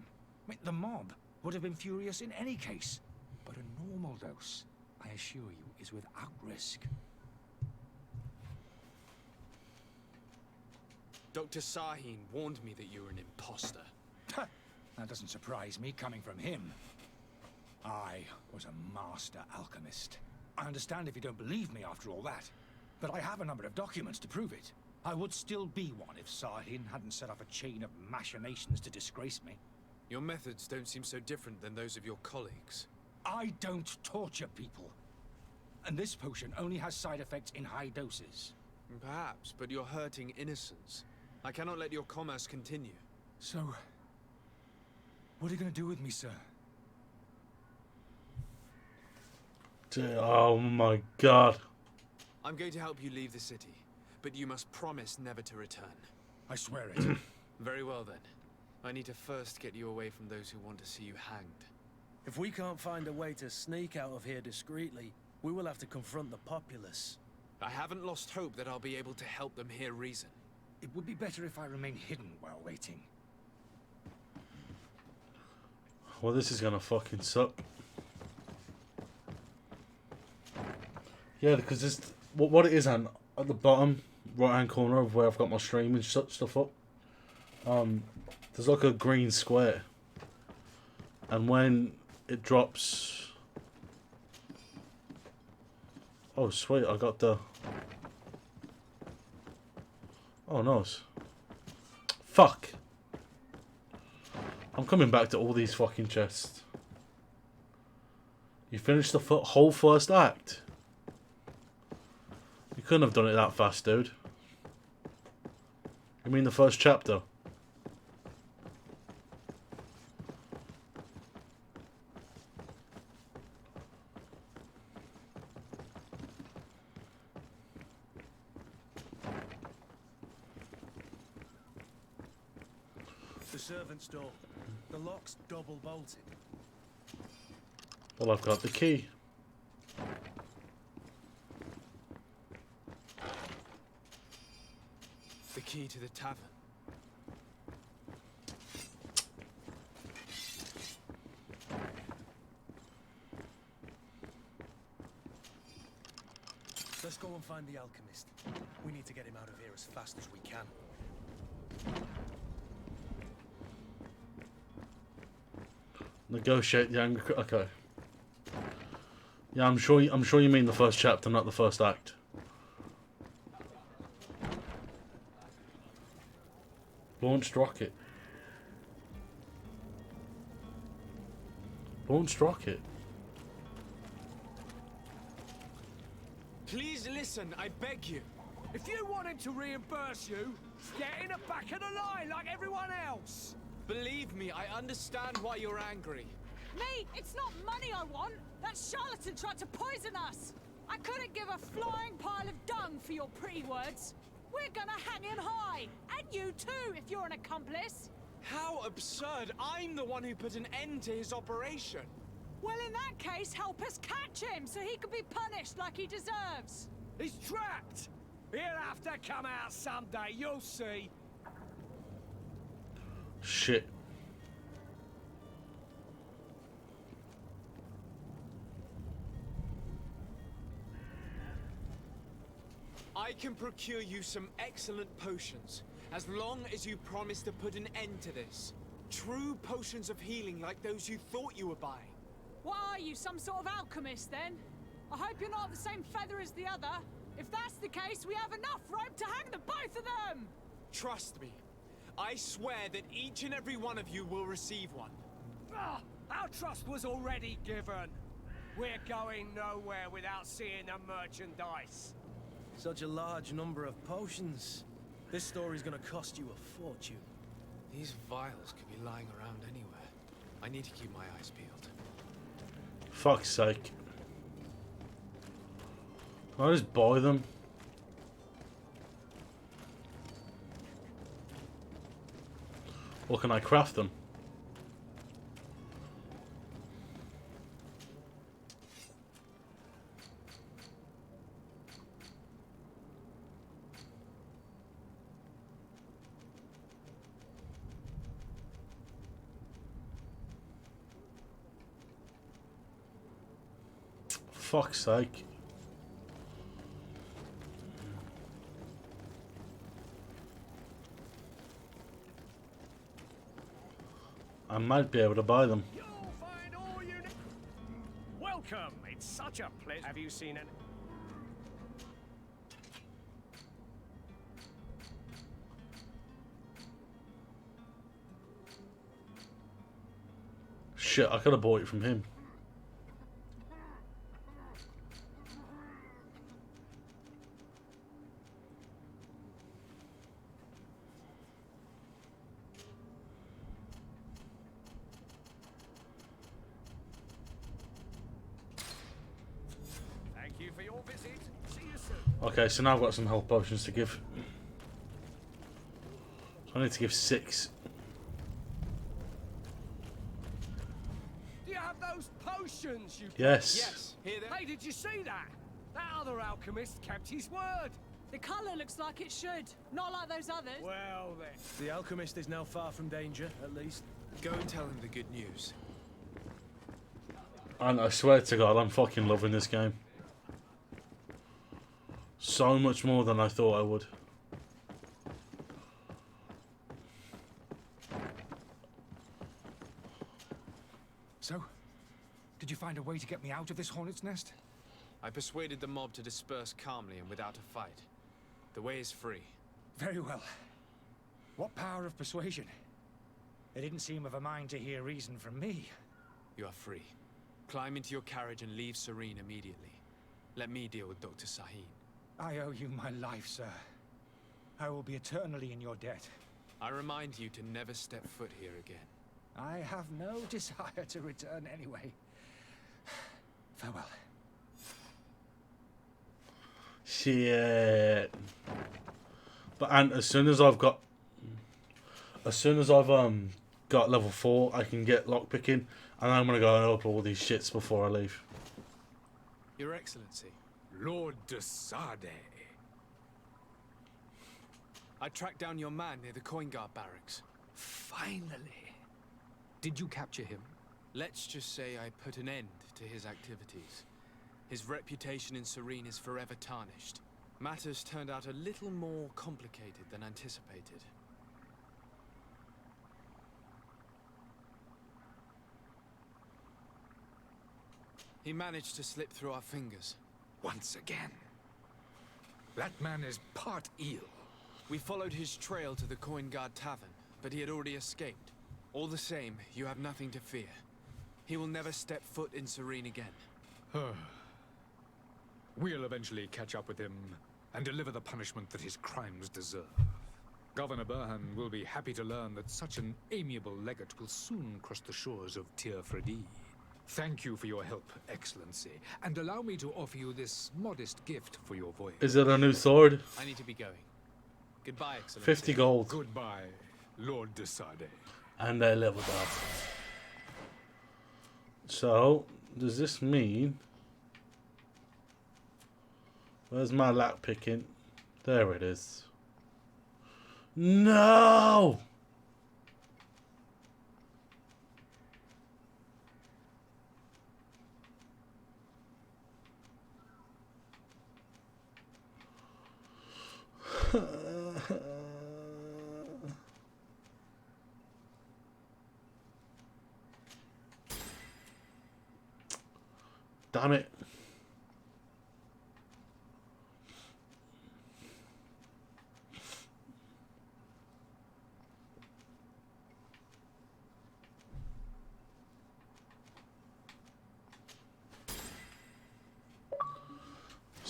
I mean, the mob would have been furious in any case, but a normal dose, I assure you, is without risk. Dr. Sahin warned me that you were an imposter. That doesn't surprise me, coming from him. I was a master alchemist. I understand if you don't believe me after all that, but I have a number of documents to prove it. I would still be one if Sahin hadn't set up a chain of machinations to disgrace me. Your methods don't seem so different than those of your colleagues. I don't torture people. And this potion only has side effects in high doses. Perhaps, but you're hurting innocents. I cannot let your commerce continue. So, what are you going to do with me, sir? Oh my god. I'm going to help you leave the city, but you must promise never to return. I swear it. Very well then. I need to first get you away from those who want to see you hanged. If we can't find a way to sneak out of here discreetly, we will have to confront the populace. I haven't lost hope that I'll be able to help them hear reason. It would be better if I remain hidden while waiting. Well, this is gonna fucking suck. Yeah, because this what it is, at the bottom right hand corner of where I've got my stream and stuff up. There's like a green square, and when it drops, oh sweet, I got the. Oh nice. Fuck. I'm coming back to all these fucking chests. You finished the whole first act. You couldn't have done it that fast, dude. You mean the first chapter? The servant's door. The lock's double bolted. Well, I've got the key. The key to the tavern. Let's go and find the alchemist. We need to get him out of here as fast as we can. Negotiate the angry. Okay. Yeah, I'm sure you mean the first chapter, not the first act. Launched rocket. Launched rocket. Please listen, I beg you. If you want him to reimburse you, get in the back of the line like everyone else. Believe me, I understand why you're angry. Me? It's not money I want. That charlatan tried to poison us. I couldn't give a flying pile of dung for your pretty words. We're gonna hang him high. And you too, if you're an accomplice. How absurd. I'm the one who put an end to his operation. Well, in that case, help us catch him so he can be punished like he deserves. He's trapped. He'll have to come out someday, you'll see. Shit. I can procure you some excellent potions, as long as you promise to put an end to this. True potions of healing like those you thought you were buying. What are you, some sort of alchemist then? I hope you're not the same feather as the other. If that's the case, we have enough rope to hang the both of them! Trust me. I swear that each and every one of you will receive one. Our trust was already given. We're going nowhere without seeing the merchandise. Such a large number of potions. This story's gonna cost you a fortune. These vials could be lying around anywhere. I need to keep my eyes peeled. Fuck's sake. Can I just buy them? Or can I craft them? Fuck's sake. I might be able to buy them. You'll find all you need. Welcome. It's such a pleasure. Have you seen it? Shit, I could have bought it from him. Thank you for your visit. See you soon. Okay, so now I've got some health potions to give. So I need to give 6. Do you have those potions you... Yes. Yes. Hey, did you see that? That other alchemist kept his word. The colour looks like it should, not like those others. Well then. The alchemist is now far from danger, at least. Go and tell him the good news. And I swear to God, I'm fucking loving this game. So much more than I thought I would. So, did you find a way to get me out of this hornet's nest? I persuaded the mob to disperse calmly and without a fight. The way is free. Very well. What power of persuasion? They didn't seem of a mind to hear reason from me. You are free. Climb into your carriage and leave Serene immediately. Let me deal with Dr. Sahin. I owe you my life, sir. I will be eternally in your debt. I remind you to never step foot here again. I have no desire to return anyway. Farewell. Shit. But and as soon as I've got level 4, I can get lockpicking, and I'm gonna go and open all these shits before I leave. Your Excellency. Lord de Sade. I tracked down your man near the coin guard barracks. Finally. Did you capture him? Let's just say I put an end to his activities. His reputation in Serene is forever tarnished. Matters turned out a little more complicated than anticipated. He managed to slip through our fingers. Once again. That man is part eel. We followed his trail to the Coin Guard Tavern, but he had already escaped. All the same, you have nothing to fear. He will never step foot in Serene again. We'll eventually catch up with him and deliver the punishment that his crimes deserve. Governor Burhan will be happy to learn that such an amiable legate will soon cross the shores of Tir Fredi. Thank you for your help, Excellency, and allow me to offer you this modest gift for your voyage. Is it a new sword? I need to be going. Goodbye, Excellency. 50 gold. Goodbye, Lord de Sade. And I leveled up. So, does this mean... Where's my lock picking? There it is. No! Damn it.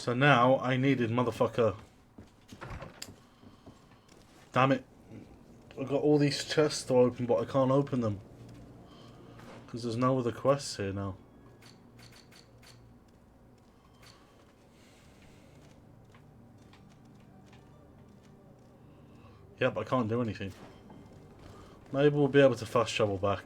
So now I needed motherfucker. Damn it. I've got all these chests to open, but I can't open them. Because there's no other quests here now. Yep, I can't do anything. Maybe we'll be able to fast travel back.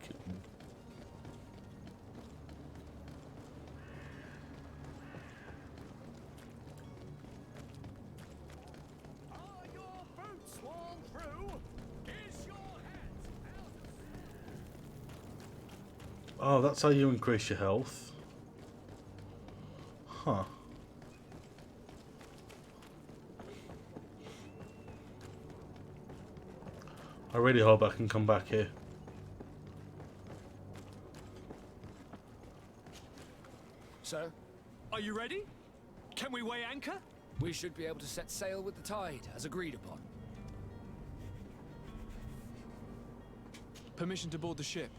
Oh, that's how you increase your health. Huh. I really hope I can come back here. So, Are you ready? Can we weigh anchor? we should be able to set sail with the tide, as agreed upon. Permission to board the ship.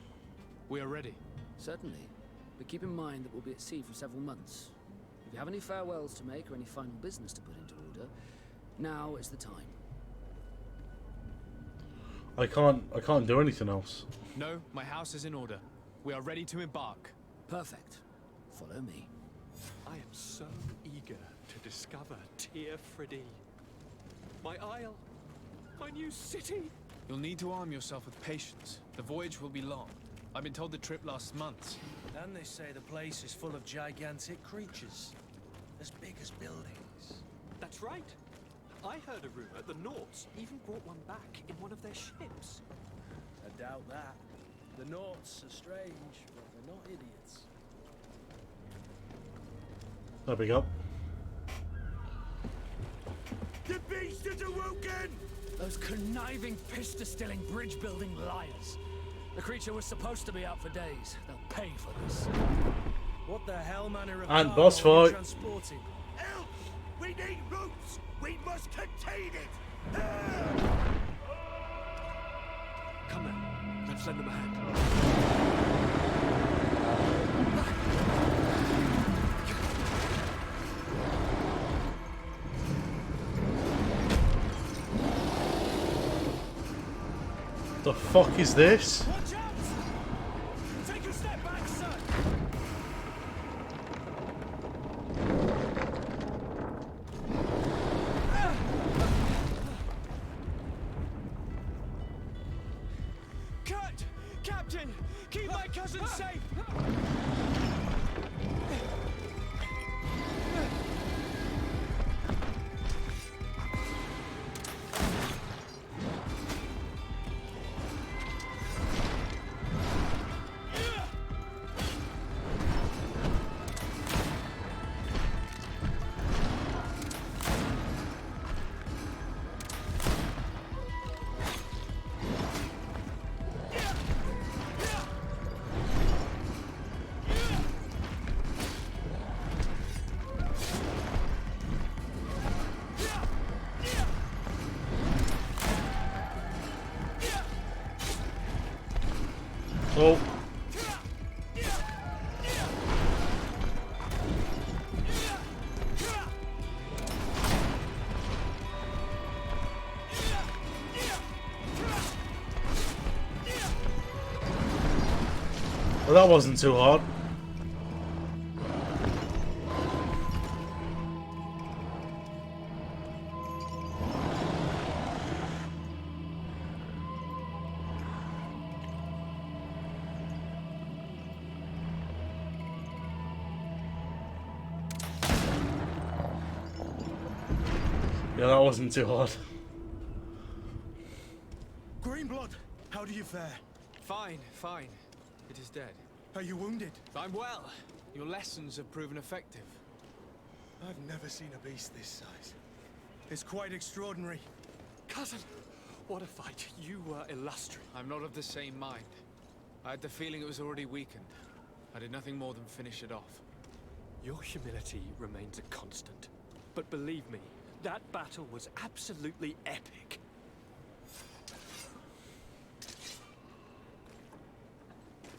We are ready. Certainly. But keep in mind that we'll be at sea for several months. If you have any farewells to make or any final business to put into order, now is the time. I can't do anything else. No, my house is in order. We are ready to embark. Perfect. Follow me. I am so eager to discover Tyr Friddy. My isle. My new city. You'll need to arm yourself with patience. The voyage will be long. I've been told the trip lasts months. And they say the place is full of gigantic creatures. As big as buildings. That's right. I heard a rumor the Nauts even brought one back in one of their ships. I doubt that. The Nauts are strange, but they're not idiots. There we go. The beast is awoken! Those conniving, pista-stilling, bridge-building liars. The creature was supposed to be out for days. They'll pay for this. What the hell manner of And cargo boss are you fight. transporting? Help! We need routes! We must contain it! Come on, let's lend them a hand. The fuck is this? Watch out! Take a step back, sir! Cut! Captain! Keep my cousin safe! Oh. Well, that wasn't too hard. Yeah, that wasn't too hard. Greenblood, how do you fare? Fine, fine. It is dead. Are you wounded? I'm well. Your lessons have proven effective. I've never seen a beast this size. It's quite extraordinary. Cousin, what a fight. You were illustrious. I'm not of the same mind. I had the feeling it was already weakened. I did nothing more than finish it off. Your humility remains a constant. But believe me, that battle was absolutely epic.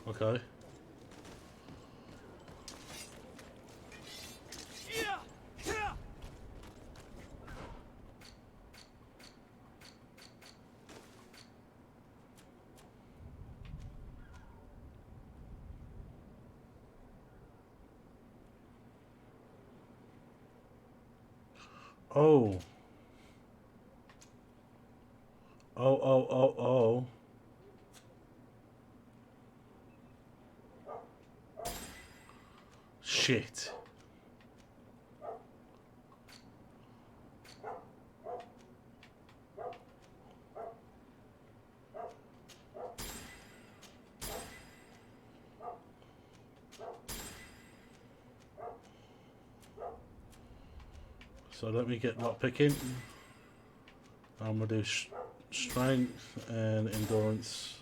Okay. Oh. Oh. Shit. So let me get lock picking. I'm gonna do strength and endurance.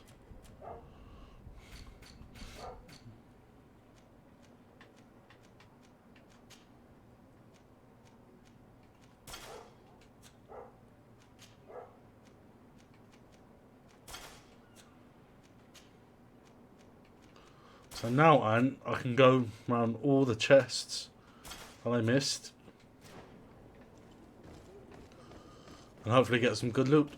So now I can go around all the chests that I missed. And hopefully get some good loot.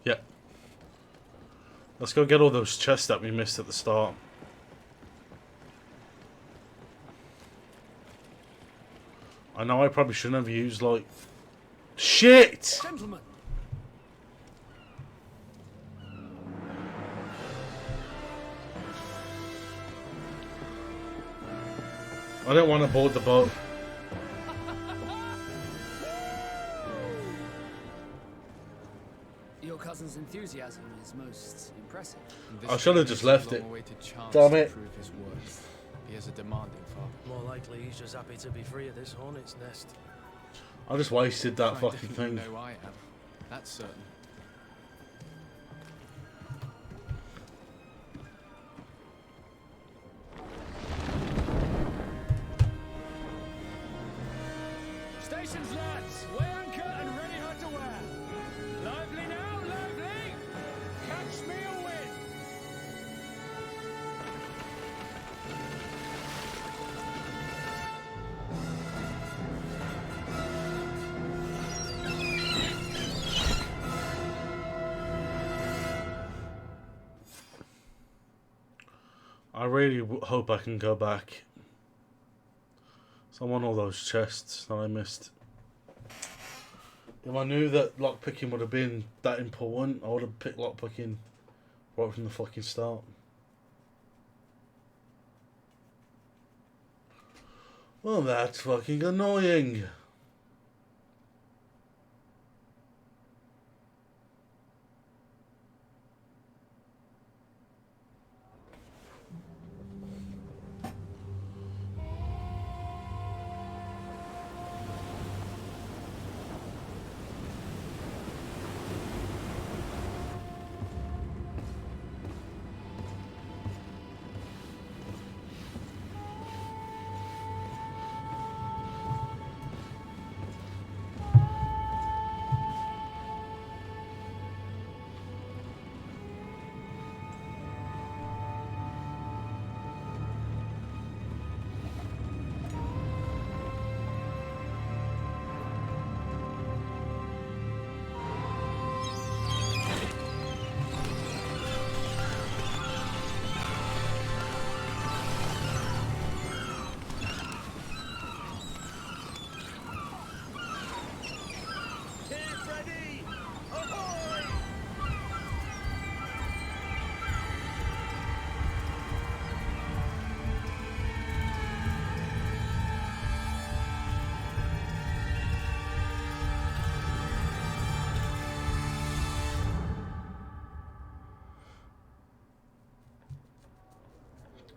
Yeah. Let's go get all those chests that we missed at the start. I know I probably shouldn't have used like... Shit! Gentlemen. I don't want to board the boat. Your cousin's enthusiasm is most impressive. I should have just left it. Damn it. He has a demanding father. More likely he's just happy to be free of this hornet's nest. I just wasted that fucking You thing. know I am. That's certain. Stations, lads! Weigh anchor and ready hard to wear. Lively now, lively! Catch me a win! I really hope I can go back. So I want all those chests that I missed. If I knew that lockpicking would have been that important, I would have picked lockpicking right from the fucking start. Well, that's fucking annoying.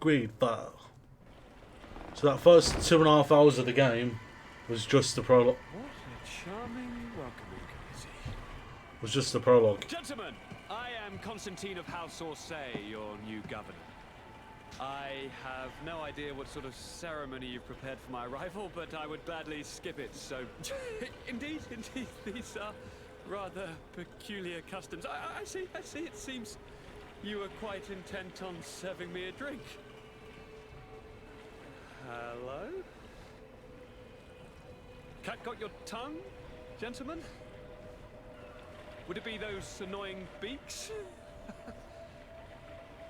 GreedFall. So that first 2.5 hours of the game was just the prologue. What a charming welcoming committee. Was just the prologue. Gentlemen, I am Constantine of House Orsay, your new governor. I have no idea what sort of ceremony you've prepared for my arrival, but I would gladly skip it, so... indeed, these are rather peculiar customs. I see, it seems you are quite intent on serving me a drink. Hello? Cat got your tongue, gentlemen? Would it be those annoying beaks?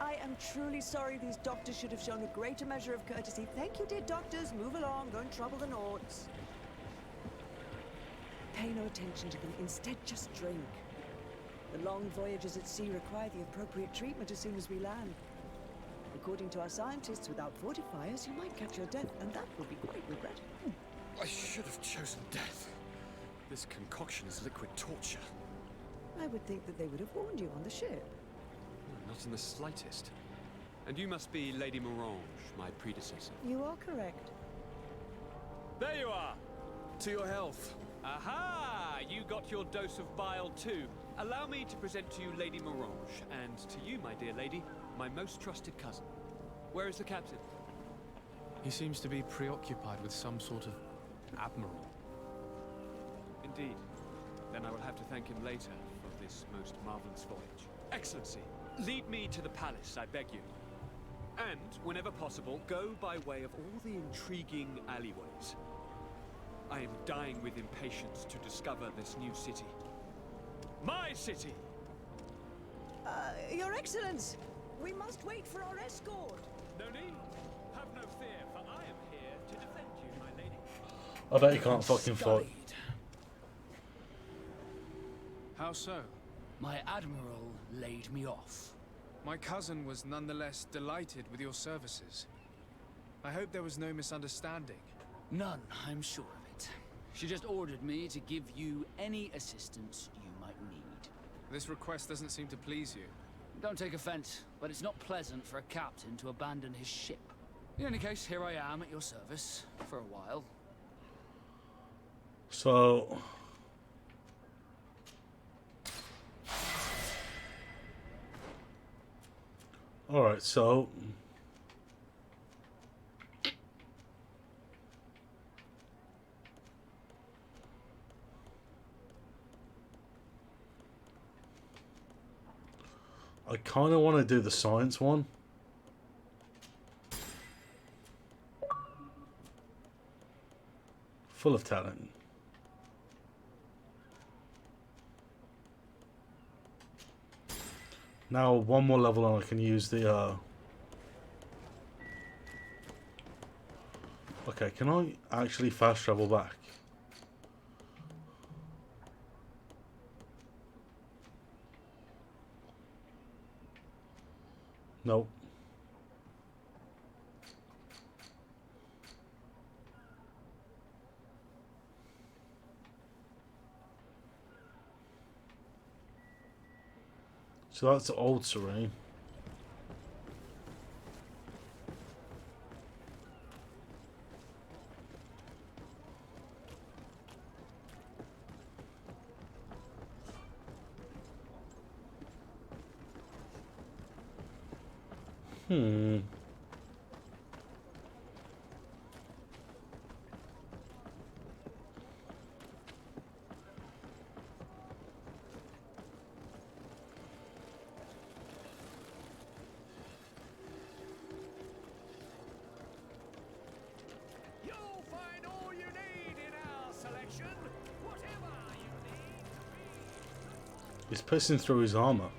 I am truly sorry. These doctors should have shown a greater measure of courtesy. Thank you, dear doctors. Move along. Don't trouble the Nords. Pay no attention to them. Instead, just drink. The long voyages at sea require the appropriate treatment as soon as we land. According to our scientists, without fortifiers, you might catch your death, and that would be quite regrettable. I should have chosen death. This concoction is liquid torture. I would think that they would have warned you on the ship. Not in the slightest. And you must be Lady Morange, my predecessor. You are correct. There you are! To your health. Aha! You got your dose of bile too. Allow me to present to you Lady Morange, and to you, my dear lady, my most trusted cousin. Where is the captain? He seems to be preoccupied with some sort of admiral. Indeed. Then I will have to thank him later for this most marvelous voyage. Excellency, lead me to the palace, I beg you. And, whenever possible, go by way of all the intriguing alleyways. I am dying with impatience to discover this new city. My city! Your Excellence! We must wait for our escort! No need. Have no fear, for I am here to defend you, my lady. I bet you can't fucking fight. How so? My admiral laid me off. My cousin was nonetheless delighted with your services. I hope there was no misunderstanding. None, I'm sure of it. She just ordered me to give you any assistance you might need. This request doesn't seem to please you. Don't take offense, but it's not pleasant for a captain to abandon his ship. In any case, here I am at your service for a while. So... Alright, so... I kind of want to do the science one. Full of talent. Now one more level and I can use the Okay, can I actually fast travel back? Nope. So that's the old Serene. You'll find all you need in our selection. Whatever you need. He's piercing through his armor.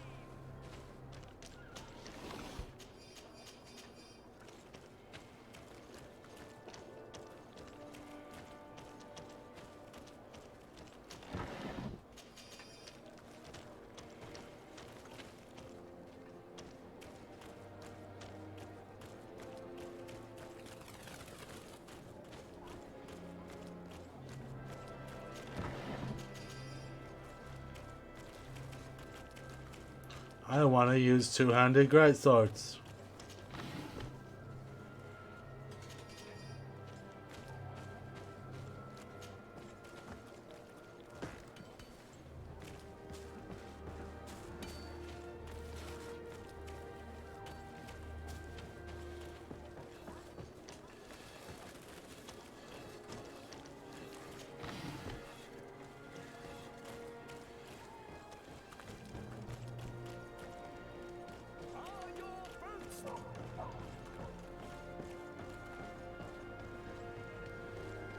I want to use two-handed greatswords.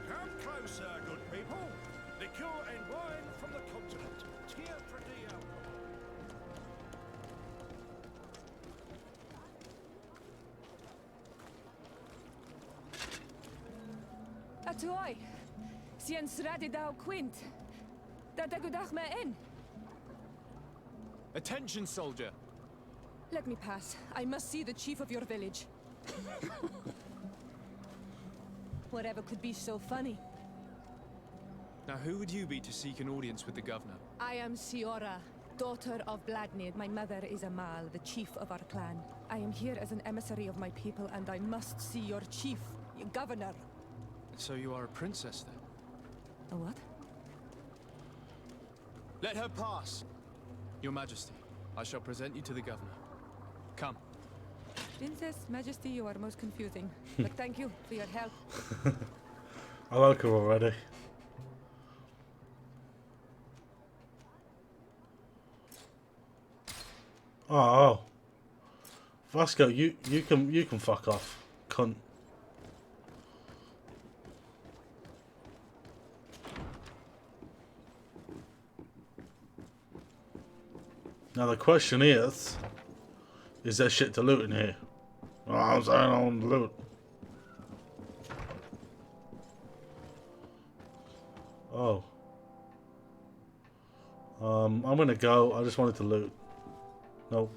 Come closer, good people. Liqueur and wine from the continent. Tierra di alcohol. Toi. Sien sradidau quint. Dadagudach me in. Attention, soldier. Let me pass. I must see the chief of your village. Whatever could be so funny? Now, who would you be to seek an audience with the governor? I am Siora, daughter of Vladnir. My mother is Amal, the chief of our clan. I am here as an emissary of my people, and I must see your chief, your governor. So you are a princess, then? A what? Let her pass! Your Majesty, I shall present you to the governor. Come. Princess, Majesty, you are most confusing. But thank you for your help. I like her already. Oh. Vasco, you can fuck off, cunt. Now the question is there shit to loot in here? Oh, I'm saying I want to loot. Oh. I'm gonna go. I just wanted to loot. Nope.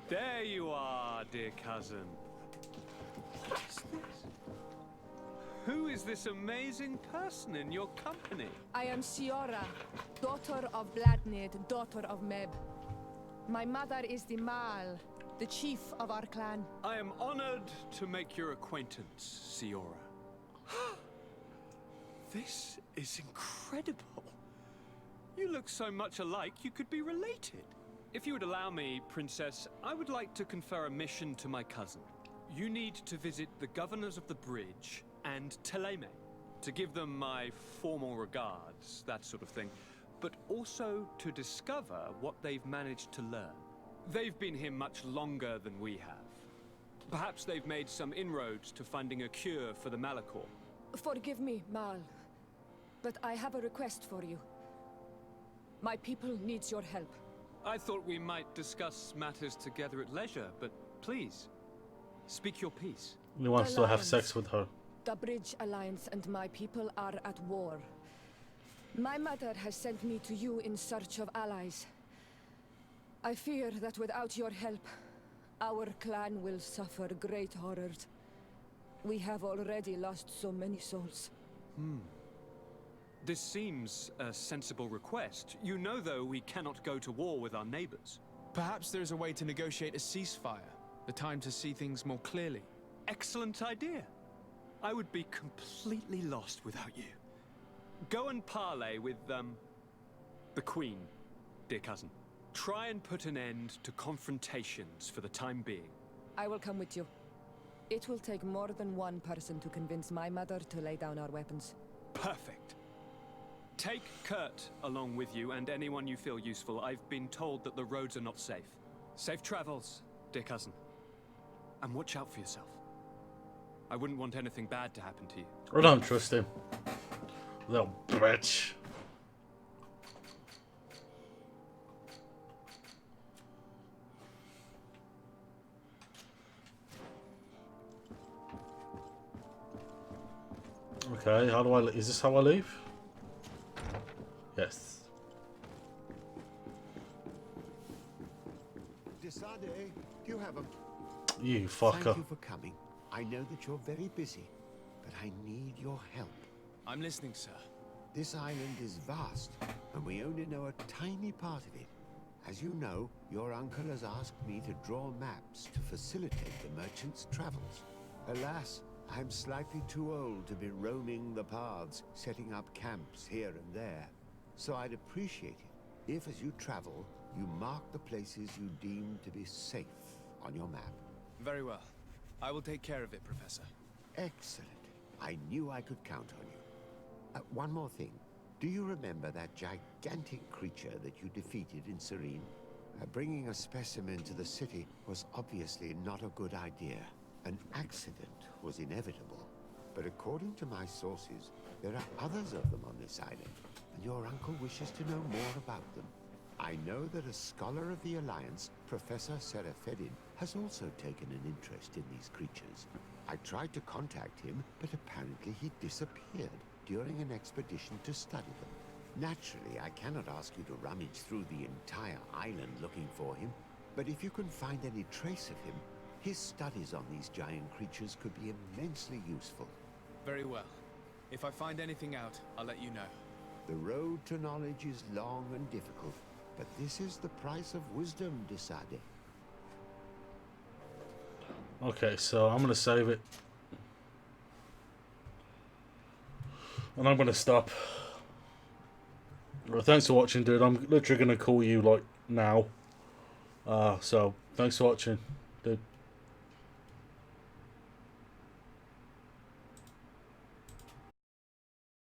There you are, dear cousin. What is this? Who is this amazing person in your company? I am Siora, daughter of Vladnir, daughter of Meb. My mother is the Mal, the chief of our clan. I am honored to make your acquaintance, Siora. This is incredible. You look so much alike you could be related. If you would allow me, Princess, I would like to confer a mission to my cousin. You need to visit the governors of the bridge and Teleme, to give them my formal regards, that sort of thing, but also to discover what they've managed to learn. They've been here much longer than we have. Perhaps they've made some inroads to finding a cure for the Malachor. Forgive me, Mal, but I have a request for you. My people needs your help. I thought we might discuss matters together at leisure, but please, speak your piece. He wants to have sex with her. The Bridge Alliance and my people are at war. My mother has sent me to you in search of allies. I fear that without your help, our clan will suffer great horrors. We have already lost so many souls. This seems a sensible request. You know, though, we cannot go to war with our neighbors. Perhaps there's a way to negotiate a ceasefire. The time to see things more clearly. Excellent idea. I would be completely lost without you. Go and parley with, the Queen, dear cousin. Try and put an end to confrontations for the time being. I will come with you. It will take more than one person to convince my mother to lay down our weapons. Perfect. Take Kurt along with you and anyone you feel useful. I've been told that the roads are not safe. Safe travels, dear cousin. And watch out for yourself. I wouldn't want anything bad to happen to you. I don't trust him. Little bitch. Okay, how do I... Is this how I leave? Yes. Decide, you have a... You fucker. Thank you for coming. I know that you're very busy, but I need your help. I'm listening, sir. This island is vast, and we only know a tiny part of it. As you know, your uncle has asked me to draw maps to facilitate the merchant's travels. Alas, I'm slightly too old to be roaming the paths, setting up camps here and there. So I'd appreciate it if, as you travel, you mark the places you deem to be safe on your map. Very well. I will take care of it, Professor. Excellent. I knew I could count on you. One more thing. Do you remember that gigantic creature that you defeated in Serene? Bringing a specimen to the city was obviously not a good idea. An accident was inevitable, but according to my sources, there are others of them on this island, and your uncle wishes to know more about them. I know that a scholar of the Alliance, Professor Serafedin, has also taken an interest in these creatures. I tried to contact him, but apparently he disappeared during an expedition to study them. Naturally, I cannot ask you to rummage through the entire island looking for him, but if you can find any trace of him, his studies on these giant creatures could be immensely useful. Very well. If I find anything out, I'll let you know. The road to knowledge is long and difficult, but this is the price of wisdom, Desade. Okay, so I'm going to save it. And I'm going to stop. Well, thanks for watching, dude. I'm literally going to call you, like, now. So, thanks for watching, dude.